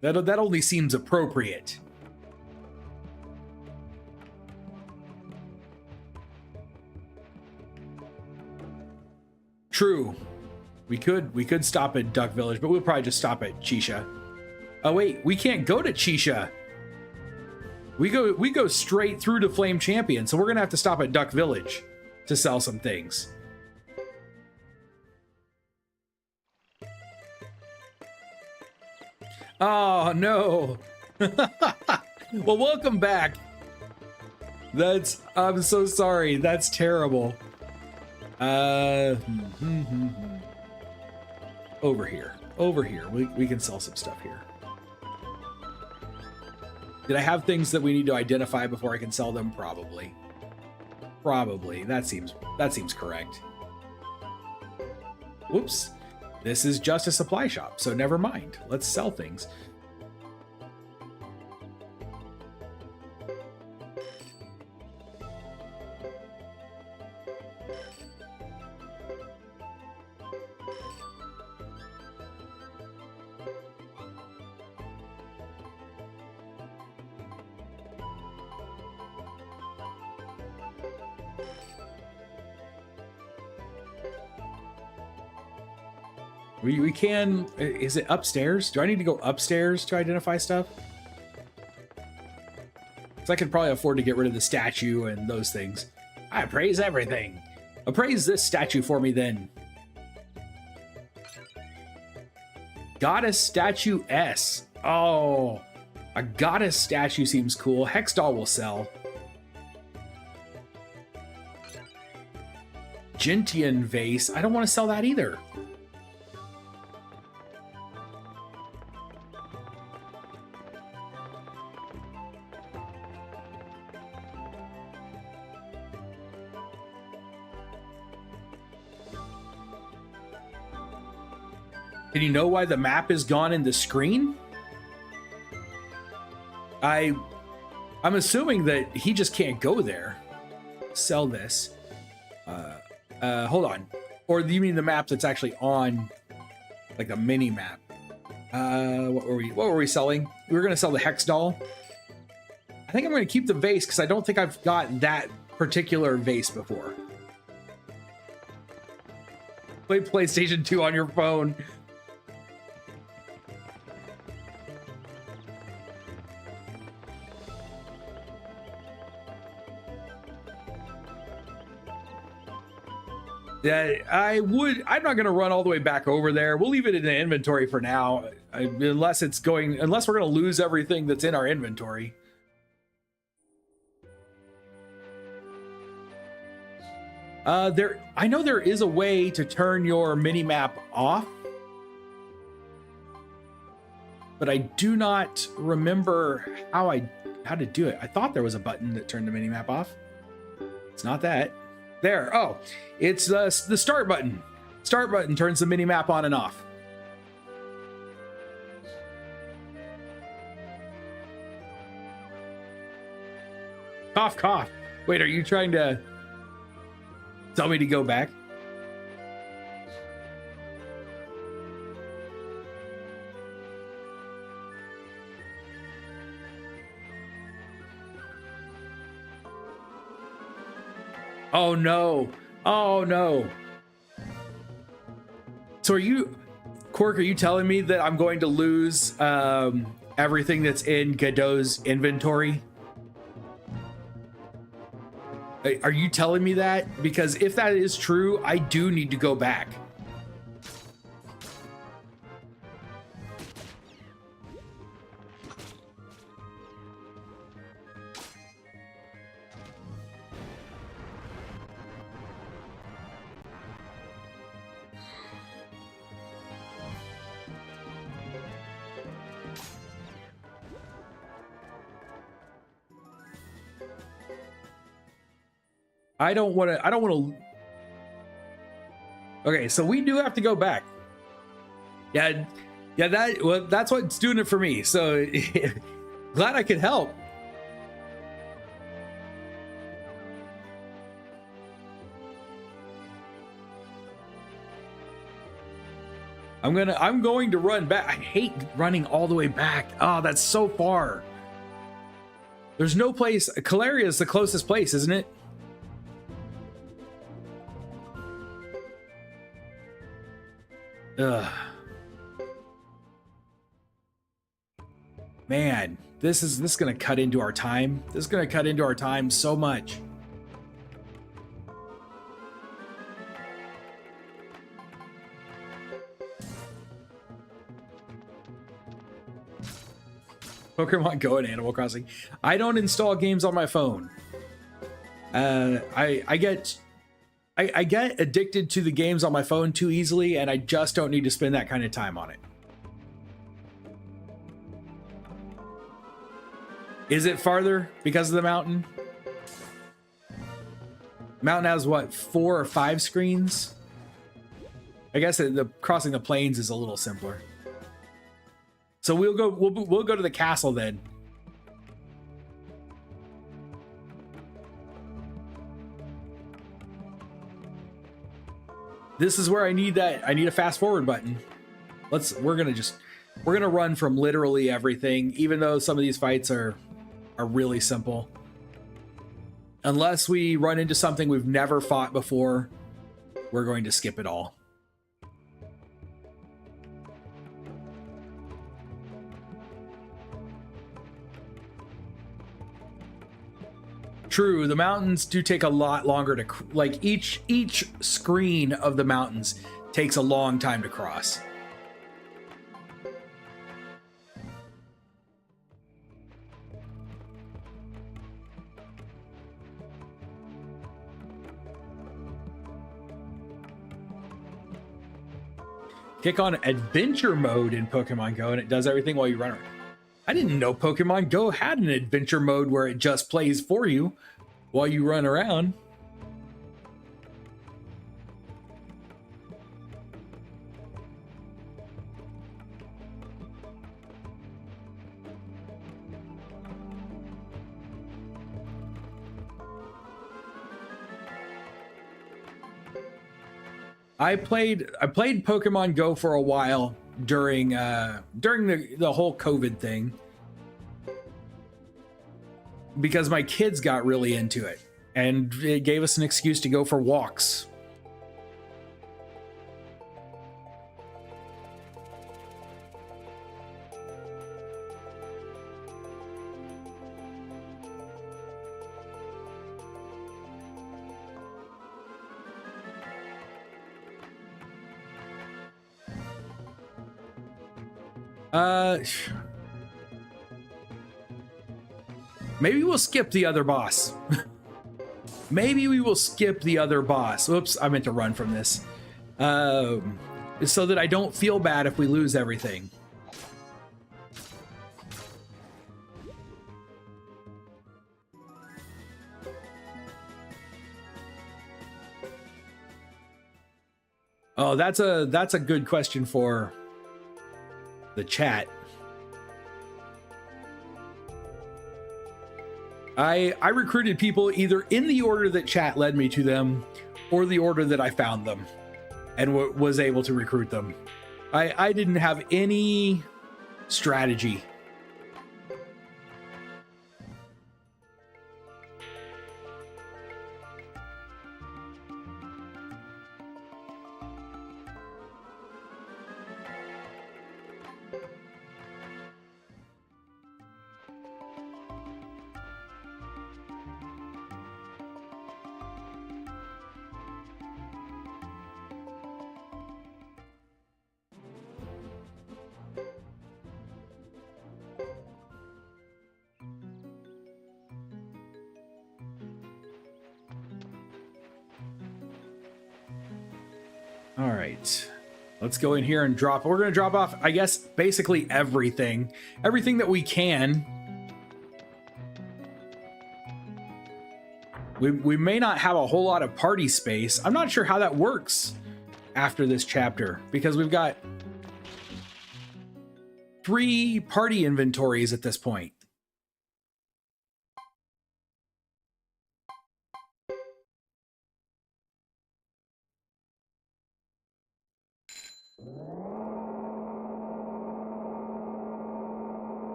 That only seems appropriate. True. We could stop at Duck Village, but we'll probably just stop at Chisha. Oh wait, we can't go to Chisha. We go straight through to Flame Champion, so we're gonna have to stop at Duck Village to sell some things. Oh no. Well, welcome back. I'm so sorry. That's terrible. Over here. We can sell some stuff here. Did I have things that we need to identify before I can sell them? Probably. That seems correct. Whoops. This is just a supply shop, so never mind. Let's sell things. We can, is it upstairs? Do I need to go upstairs to identify stuff? Because I could probably afford to get rid of the statue and those things. I appraise everything. Appraise this statue for me then. Goddess statue S. Oh, a goddess statue seems cool. Hex doll will sell. Gentian vase. I don't want to sell that either. Can you know why the map is gone in the screen? I'm assuming that he just can't go there. Sell this. Hold on. Or do you mean the map that's actually on, like a mini map? What were we selling? We were gonna sell the Hex doll. I think I'm going to keep the vase because I don't think I've got that particular vase before. Play PlayStation 2 on your phone. Yeah, I'm not going to run all the way back over there. We'll leave it in the inventory for now, unless we're going to lose everything that's in our inventory. I know there is a way to turn your mini map off, but I do not remember how to do it. I thought there was a button that turned the mini map off. It's not that. There. Oh, it's the start button. Start button turns the mini map on and off. Cough, cough. Wait, are you trying to tell me to go back? Oh no. Oh no. So Quark, are you telling me that I'm going to lose everything that's in Godot's inventory? Are you telling me that? Because if that is true, I do need to go back. I don't want to. Okay, so we do have to go back. Yeah, that's what's doing it for me. So glad I could help. I'm going to run back. I hate running all the way back. Oh, that's so far. There's no place. Caleria is the closest place, isn't it? Ugh. Man, this is gonna cut into our time. This is gonna cut into our time so much. Pokemon Go and Animal Crossing. I don't install games on my phone. I get addicted to the games on my phone too easily, and I just don't need to spend that kind of time on it. Is it farther because of the mountain? Mountain has what, 4 or 5 screens? I guess the crossing the plains is a little simpler. So we'll go to the castle then. This is where I need a fast forward button. We're gonna run from literally everything, even though some of these fights are really simple. Unless we run into something we've never fought before, we're going to skip it all. True, the mountains do take a lot longer to, like, each screen of the mountains takes a long time to cross. Kick on adventure mode in Pokemon Go and it does everything while you run around. I didn't know Pokemon Go had an adventure mode where it just plays for you while you run around. I played Pokemon Go for a while during the whole COVID thing. because my kids got really into it, and it gave us an excuse to go for walks. Maybe we'll skip the other boss. Maybe we will skip the other boss. Oops, I meant to run from this. So that I don't feel bad if we lose everything. Oh, that's a good question for the chat. I recruited people either in the order that chat led me to them or the order that I found them and was able to recruit them. I didn't have any strategy. All right, let's go in here and drop. We're going to drop off, I guess, basically everything that we can. We may not have a whole lot of party space. I'm not sure how that works after this chapter, because we've got 3 party inventories at this point.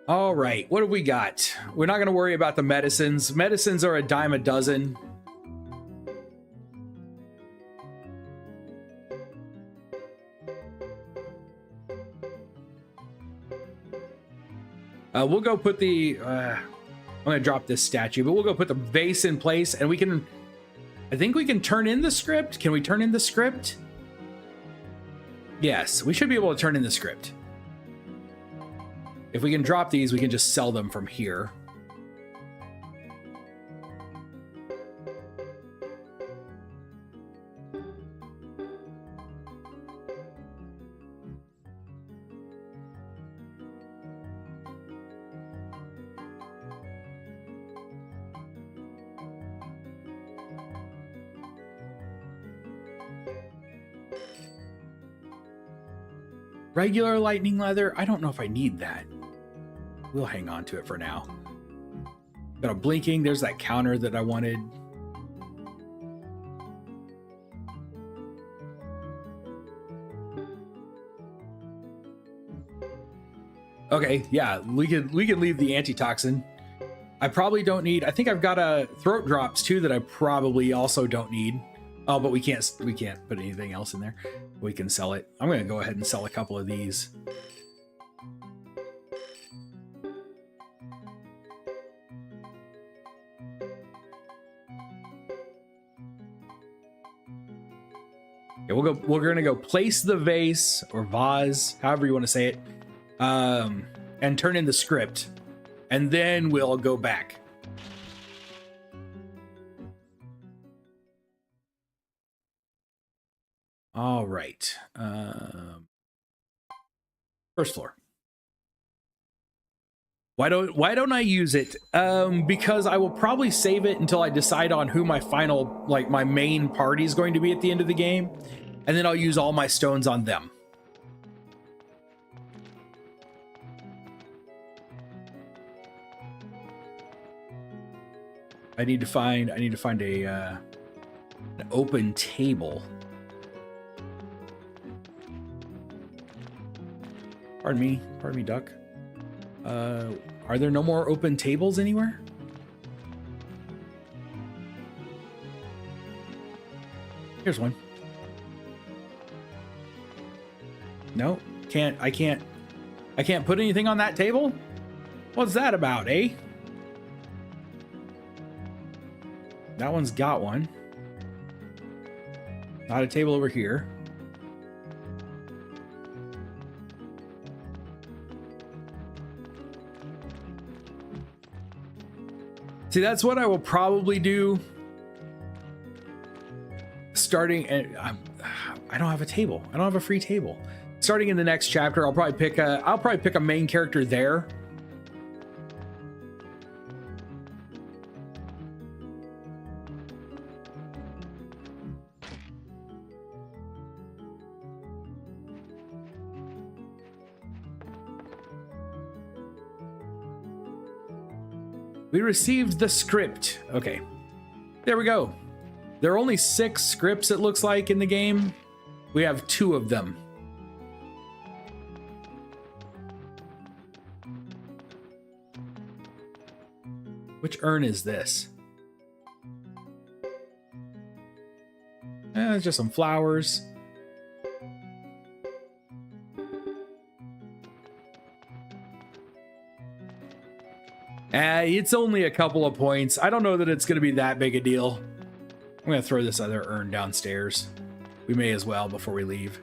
All right, what have we got? We're not going to worry about the medicines. Medicines are a dime a dozen. We'll go put the... I'm going to drop this statue, but we'll go put the vase in place, and we can... I think we can turn in the script. Can we turn in the script? Yes, we should be able to turn in the script. If we can drop these, we can just sell them from here. Regular lightning leather? I don't know if I need that. We'll hang on to it for now. Got a blinking. There's that counter that I wanted. Okay, yeah, we can leave the antitoxin. I probably don't need. I think I've got a throat drops too that I probably also don't need. Oh, but we can't put anything else in there. We can sell it. I'm going to go ahead and sell a couple of these. Yeah, we're gonna go place the vase or vase, however you want to say it, and turn in the script, and then we'll go back. All right. First floor. Why don't I use it? Because I will probably save it until I decide on who my final, like my main party is going to be at the end of the game. And then I'll use all my stones on them. I need to find a open table. Pardon me, duck. Are there no more open tables anywhere? Here's one. No, I can't put anything on that table? What's that about, eh? That one's got one. Not a table over here. See, that's what I will probably do. Starting, and I don't have a table. I don't have a free table. Starting in the next chapter, I'll probably pick a main character there. We received the script. Okay, there we go. There are only 6 scripts, it looks like, in the game. We have 2 of them. Which urn is this? It's just some flowers. It's only a couple of points. I don't know that it's going to be that big a deal. I'm going to throw this other urn downstairs. We may as well before we leave.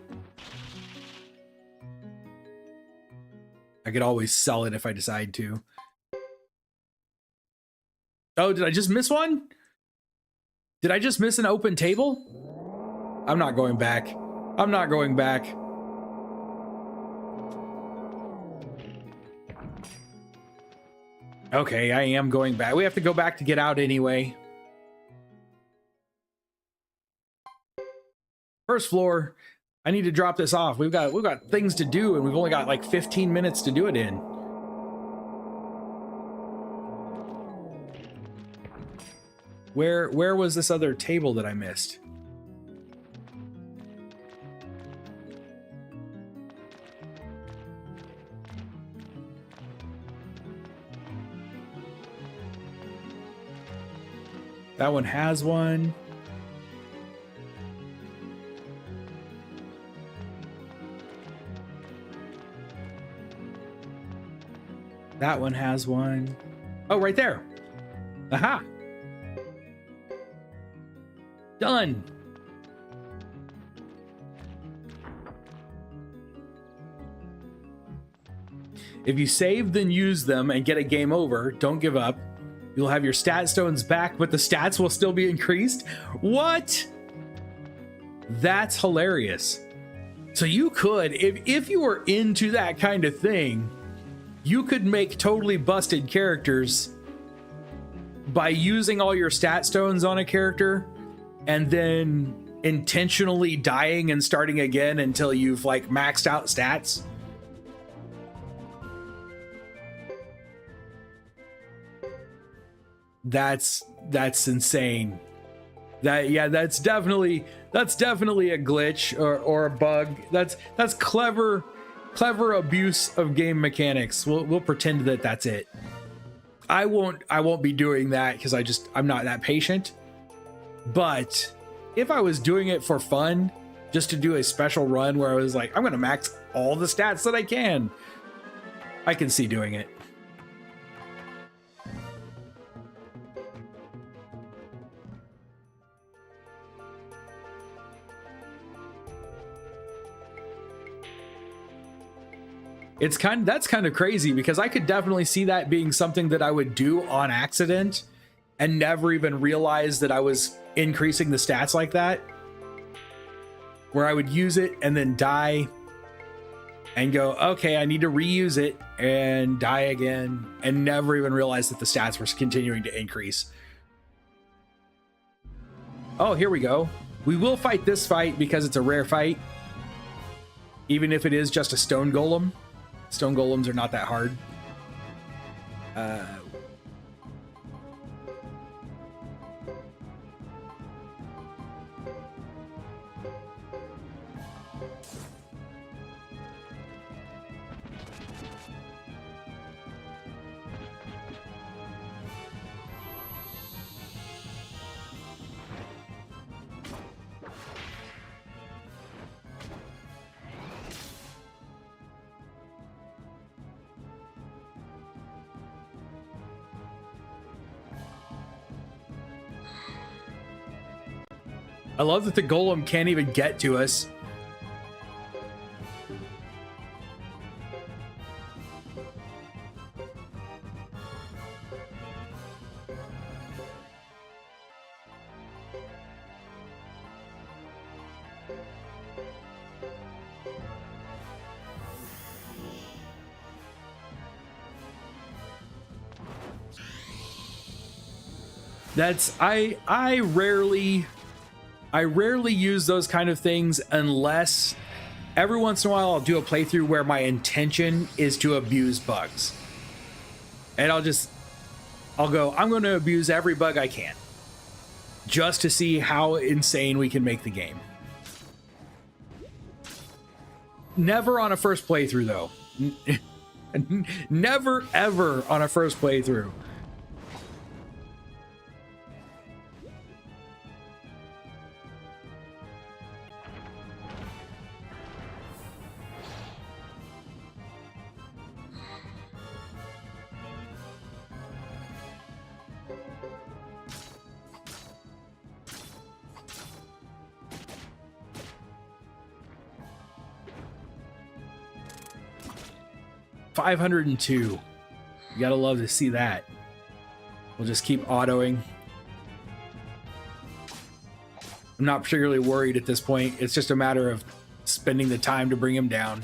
I could always sell it if I decide to. Oh, did I just miss one? Did I just miss an open table? I'm not going back. I'm not going back. Okay, I am going back. We have to go back to get out anyway. First floor. I need to drop this off. We've got things to do, and we've only got like 15 minutes to do it in. Where was this other table that I missed? That one has one. That one has one. Oh, right there. Aha. Done. If you save, then use them and get a game over, don't give up. You'll have your stat stones back, but the stats will still be increased. What? That's hilarious. So you could, if you were into that kind of thing, you could make totally busted characters by using all your stat stones on a character and then intentionally dying and starting again until you've like maxed out stats. That's insane. That's definitely a glitch or a bug. That's clever abuse of game mechanics. We'll pretend that that's it. I won't be doing that because I'm not that patient. But if I was doing it for fun, just to do a special run where I was like, I'm gonna max all the stats that I can see doing it. That's kind of crazy because I could definitely see that being something that I would do on accident and never even realize that I was increasing the stats like that, where I would use it and then die and go, okay, I need to reuse it and die again and never even realize that the stats were continuing to increase. Oh, here we go. We will fight this fight because it's a rare fight, even if it is just a stone golem. Stone golems are not that hard. I love that the golem can't even get to us. That's I rarely use those kind of things unless every once in a while I'll do a playthrough where my intention is to abuse bugs. And I'll go, I'm going to abuse every bug I can just to see how insane we can make the game. Never on a first playthrough though. Never ever on a first playthrough. $502. You gotta love to see that. We'll just keep autoing. I'm not particularly worried at this point. It's just a matter of spending the time to bring him down.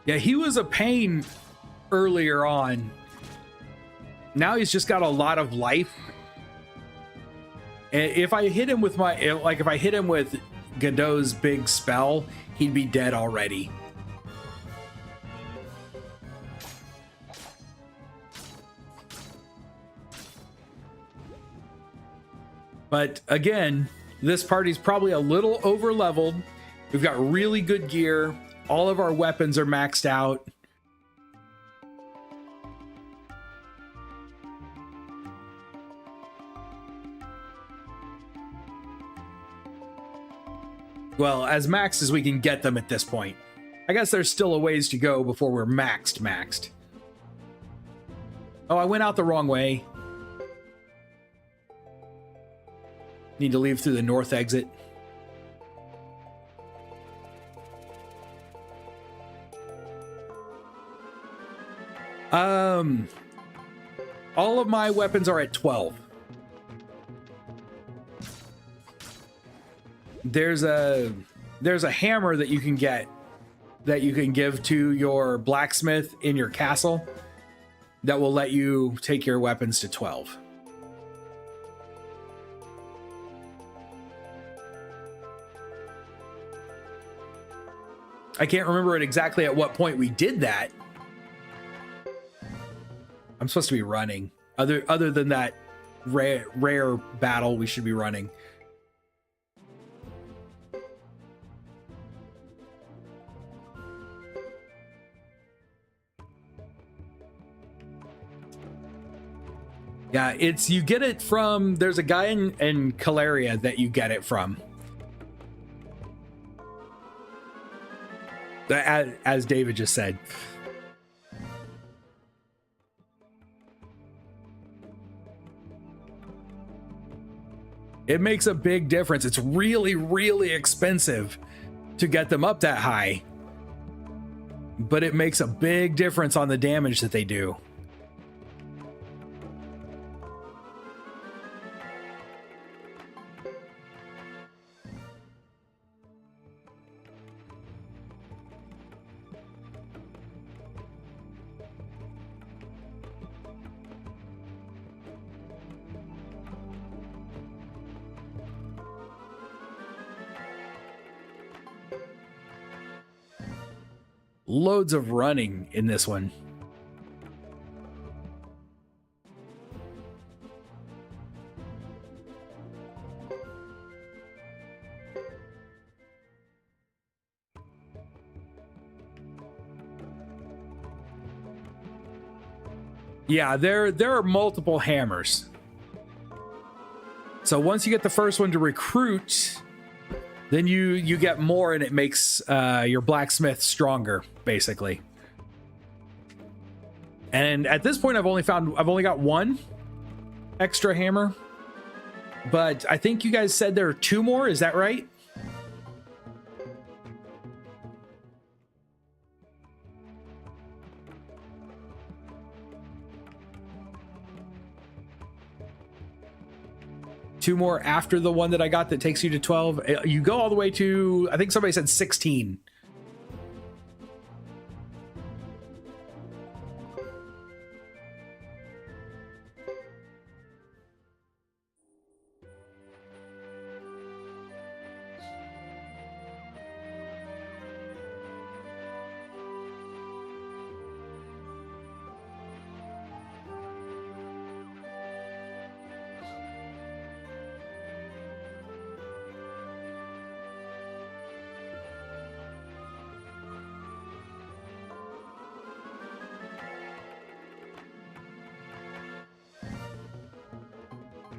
Yeah, he was a pain earlier on. Now he's just got a lot of life. And if I hit him with if I hit him with Godot's big spell, he'd be dead already. But again, this party's probably a little over leveled. We've got really good gear. All of our weapons are maxed out. Well, as maxed as we can get them at this point. I guess there's still a ways to go before we're maxed. Oh, I went out the wrong way. Need to leave through the north exit. All of my weapons are at 12. There's a hammer that you can get that you can give to your blacksmith in your castle that will let you take your weapons to 12. I can't remember exactly at what point we did that. I'm supposed to be running. Other than that rare battle, we should be running. Yeah, you get it from, there's a guy in Caleria that you get it from. As David just said. It makes a big difference. It's really, really expensive to get them up that high. But it makes a big difference on the damage that they do. Loads of running in this one. Yeah, there are multiple hammers. So once you get the first one to recruit, then you get more, and it makes your blacksmith stronger, basically. And at this point, I've only got one extra hammer, but I think you guys said there are 2 more. Is that right? Two more after the one that I got that takes you to 12. You go all the way to, I think somebody said 16.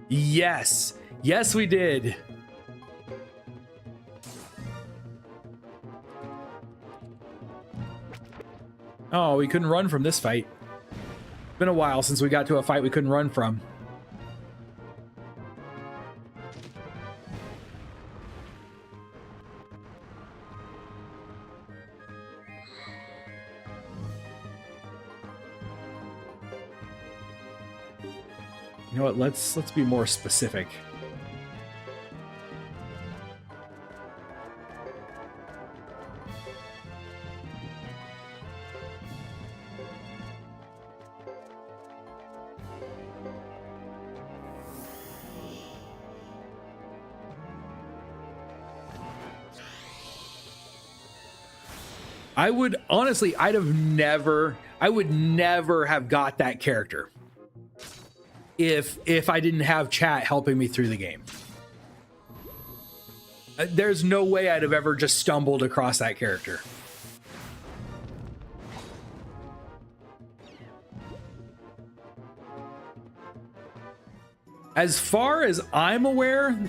Yes. Yes, we did. Oh, we couldn't run from this fight. It's been a while since we got to a fight we couldn't run from. You know what? Let's be more specific. I would honestly, I would never have got that character if I didn't have chat helping me through the game. There's no way I'd have ever just stumbled across that character. As far as I'm aware,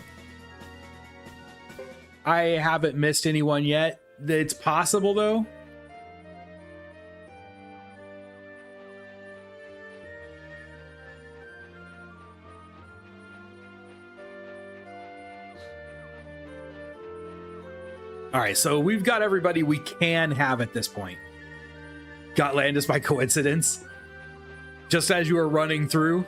I haven't missed anyone yet. It's possible though. All right, so we've got everybody we can have at this point. Got Landis by coincidence, just as you were running through.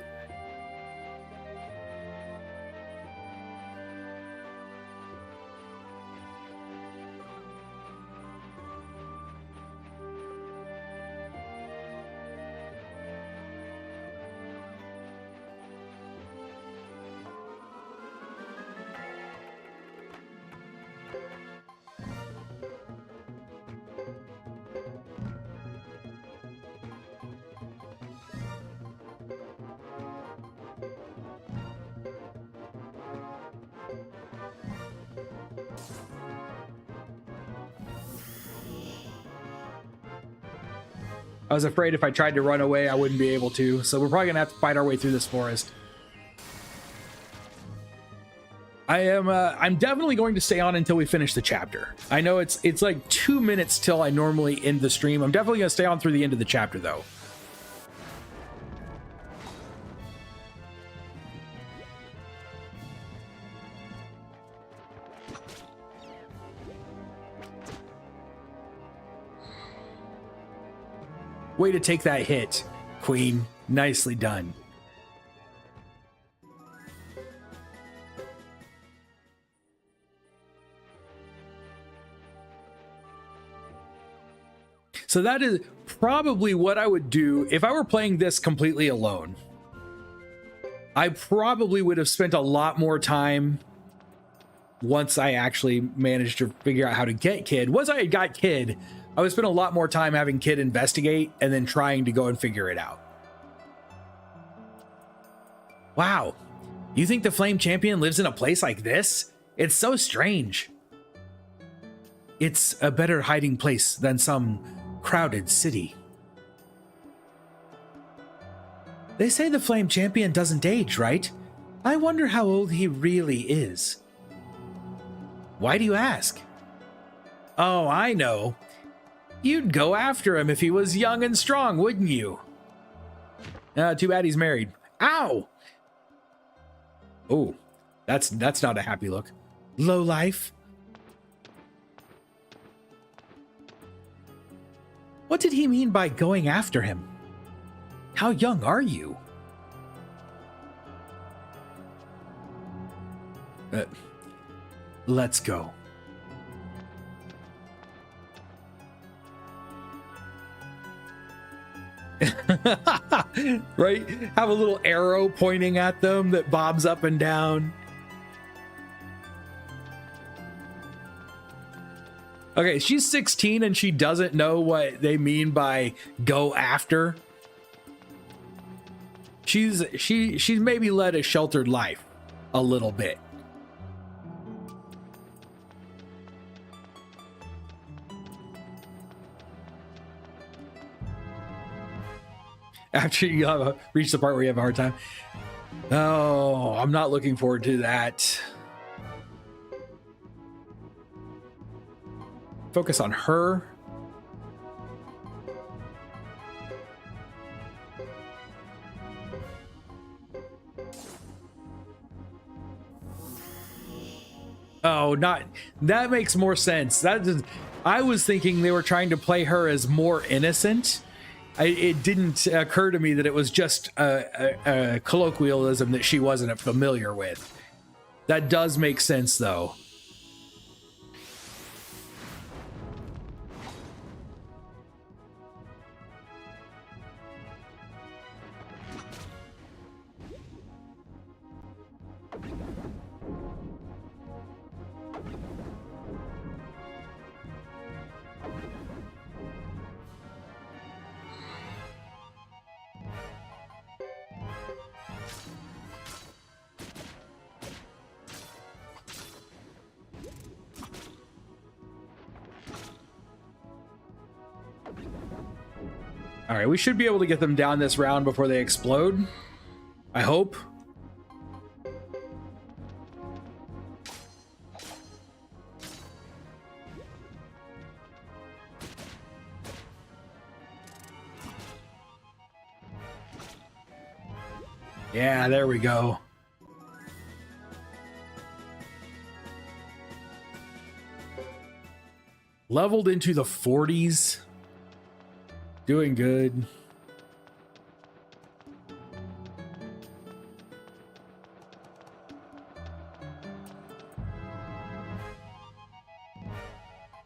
I was afraid if I tried to run away, I wouldn't be able to. So we're probably gonna have to fight our way through this forest. I'm definitely going to stay on until we finish the chapter. I know it's like 2 minutes till I normally end the stream. I'm definitely gonna stay on through the end of the chapter though. Way to take that hit, Queen. Nicely done. So that is probably what I would do if I were playing this completely alone. I probably would have spent a lot more time once I actually managed to figure out how to get Kid. Once I had got Kid, I would spend a lot more time having Kid investigate and then trying to go and figure it out. Wow. You think the Flame Champion lives in a place like this? It's so strange. It's a better hiding place than some crowded city. They say the Flame Champion doesn't age, right? I wonder how old he really is. Why do you ask? Oh, I know. You'd go after him if he was young and strong, wouldn't you? Too bad he's married. Ow! Oh, that's not a happy look. Low life. What did he mean by going after him? How young are you? Let's go. Right? Have a little arrow pointing at them that bobs up and down. Okay, she's 16 and she doesn't know what they mean by go after. She's maybe led a sheltered life a little bit. After you reach the part where you have a hard time. Oh, I'm not looking forward to that. Focus on her. Oh, that makes more sense. I was thinking they were trying to play her as more innocent. It didn't occur to me that it was just a colloquialism that she wasn't familiar with. That does make sense, though. All right, we should be able to get them down this round before they explode. I hope. Yeah, there we go. Leveled into the 40s. Doing good.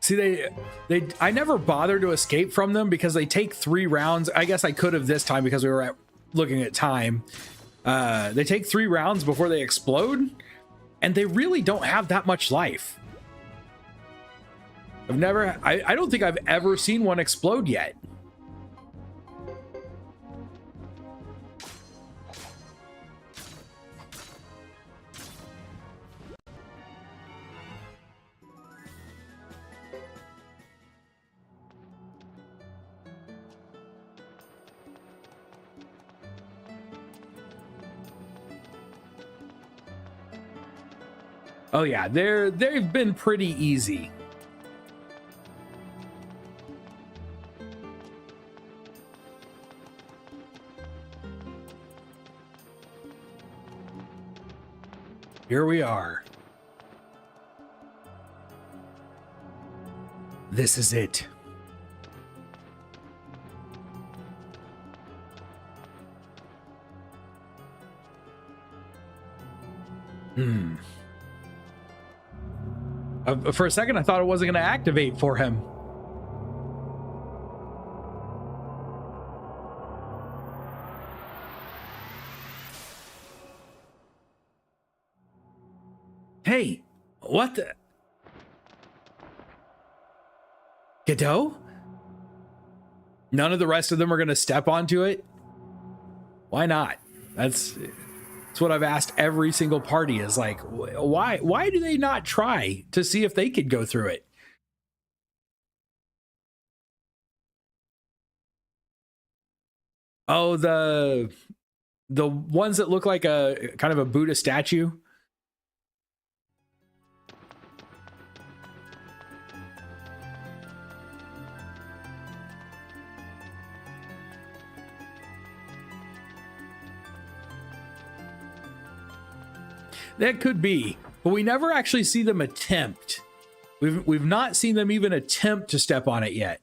See, I never bothered to escape from them because they take 3 rounds. I guess I could have this time because we were looking at time. They take 3 rounds before they explode, and they really don't have that much life. I don't think I've ever seen one explode yet. Oh yeah, they've been pretty easy. Here we are. This is it. For a second, I thought it wasn't going to activate for him. Hey, what the? Godot? None of the rest of them are going to step onto it. Why not? That's what I've asked every single party, is like, why do they not try to see if they could go through it? Oh, the ones that look like a kind of a Buddha statue. That could be, but we never actually see them attempt. We've not seen them even attempt to step on it yet.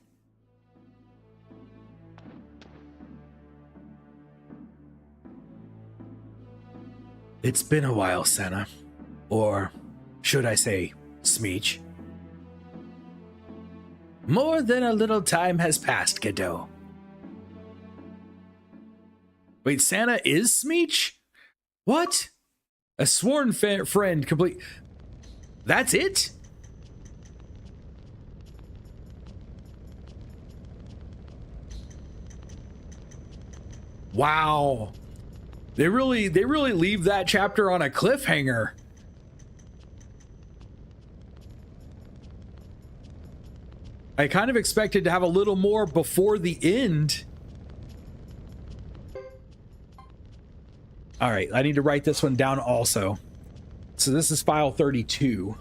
It's been a while, Senna. Or should I say, Smeech? More than a little time has passed, Godot. Wait, Santa is Smeech? What? A sworn friend complete. That's it? Wow. They really leave that chapter on a cliffhanger. I kind of expected to have a little more before the end. All right, I need to write this one down also. So this is file 32.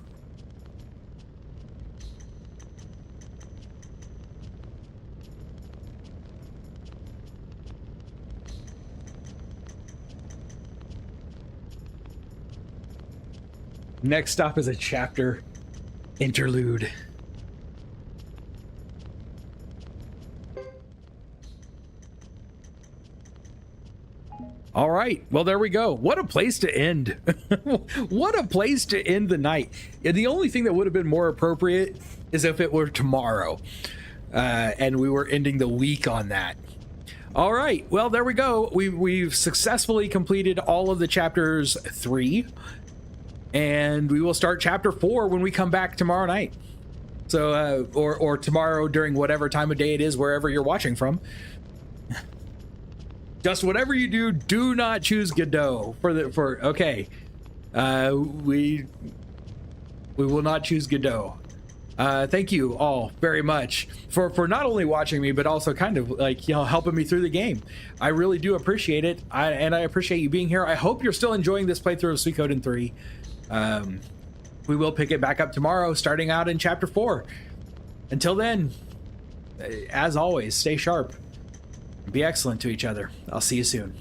Next stop is a chapter interlude. All right, well, there we go. What a place to end. What a place to end the night. And the only thing that would have been more appropriate is if it were tomorrow and we were ending the week on that. All right, well, there we go. We've successfully completed all of the chapters 3, and we will start chapter 4 when we come back tomorrow night. So, or tomorrow during whatever time of day it is, wherever you're watching from. Just whatever you do, do not choose Godot okay. We will not choose Godot. Thank you all very much for not only watching me, but also kind of like, helping me through the game. I really do appreciate it. And I appreciate you being here. I hope you're still enjoying this playthrough of Suikoden 3. We will pick it back up tomorrow, starting out in chapter 4. Until then, as always, stay sharp. Be excellent to each other. I'll see you soon.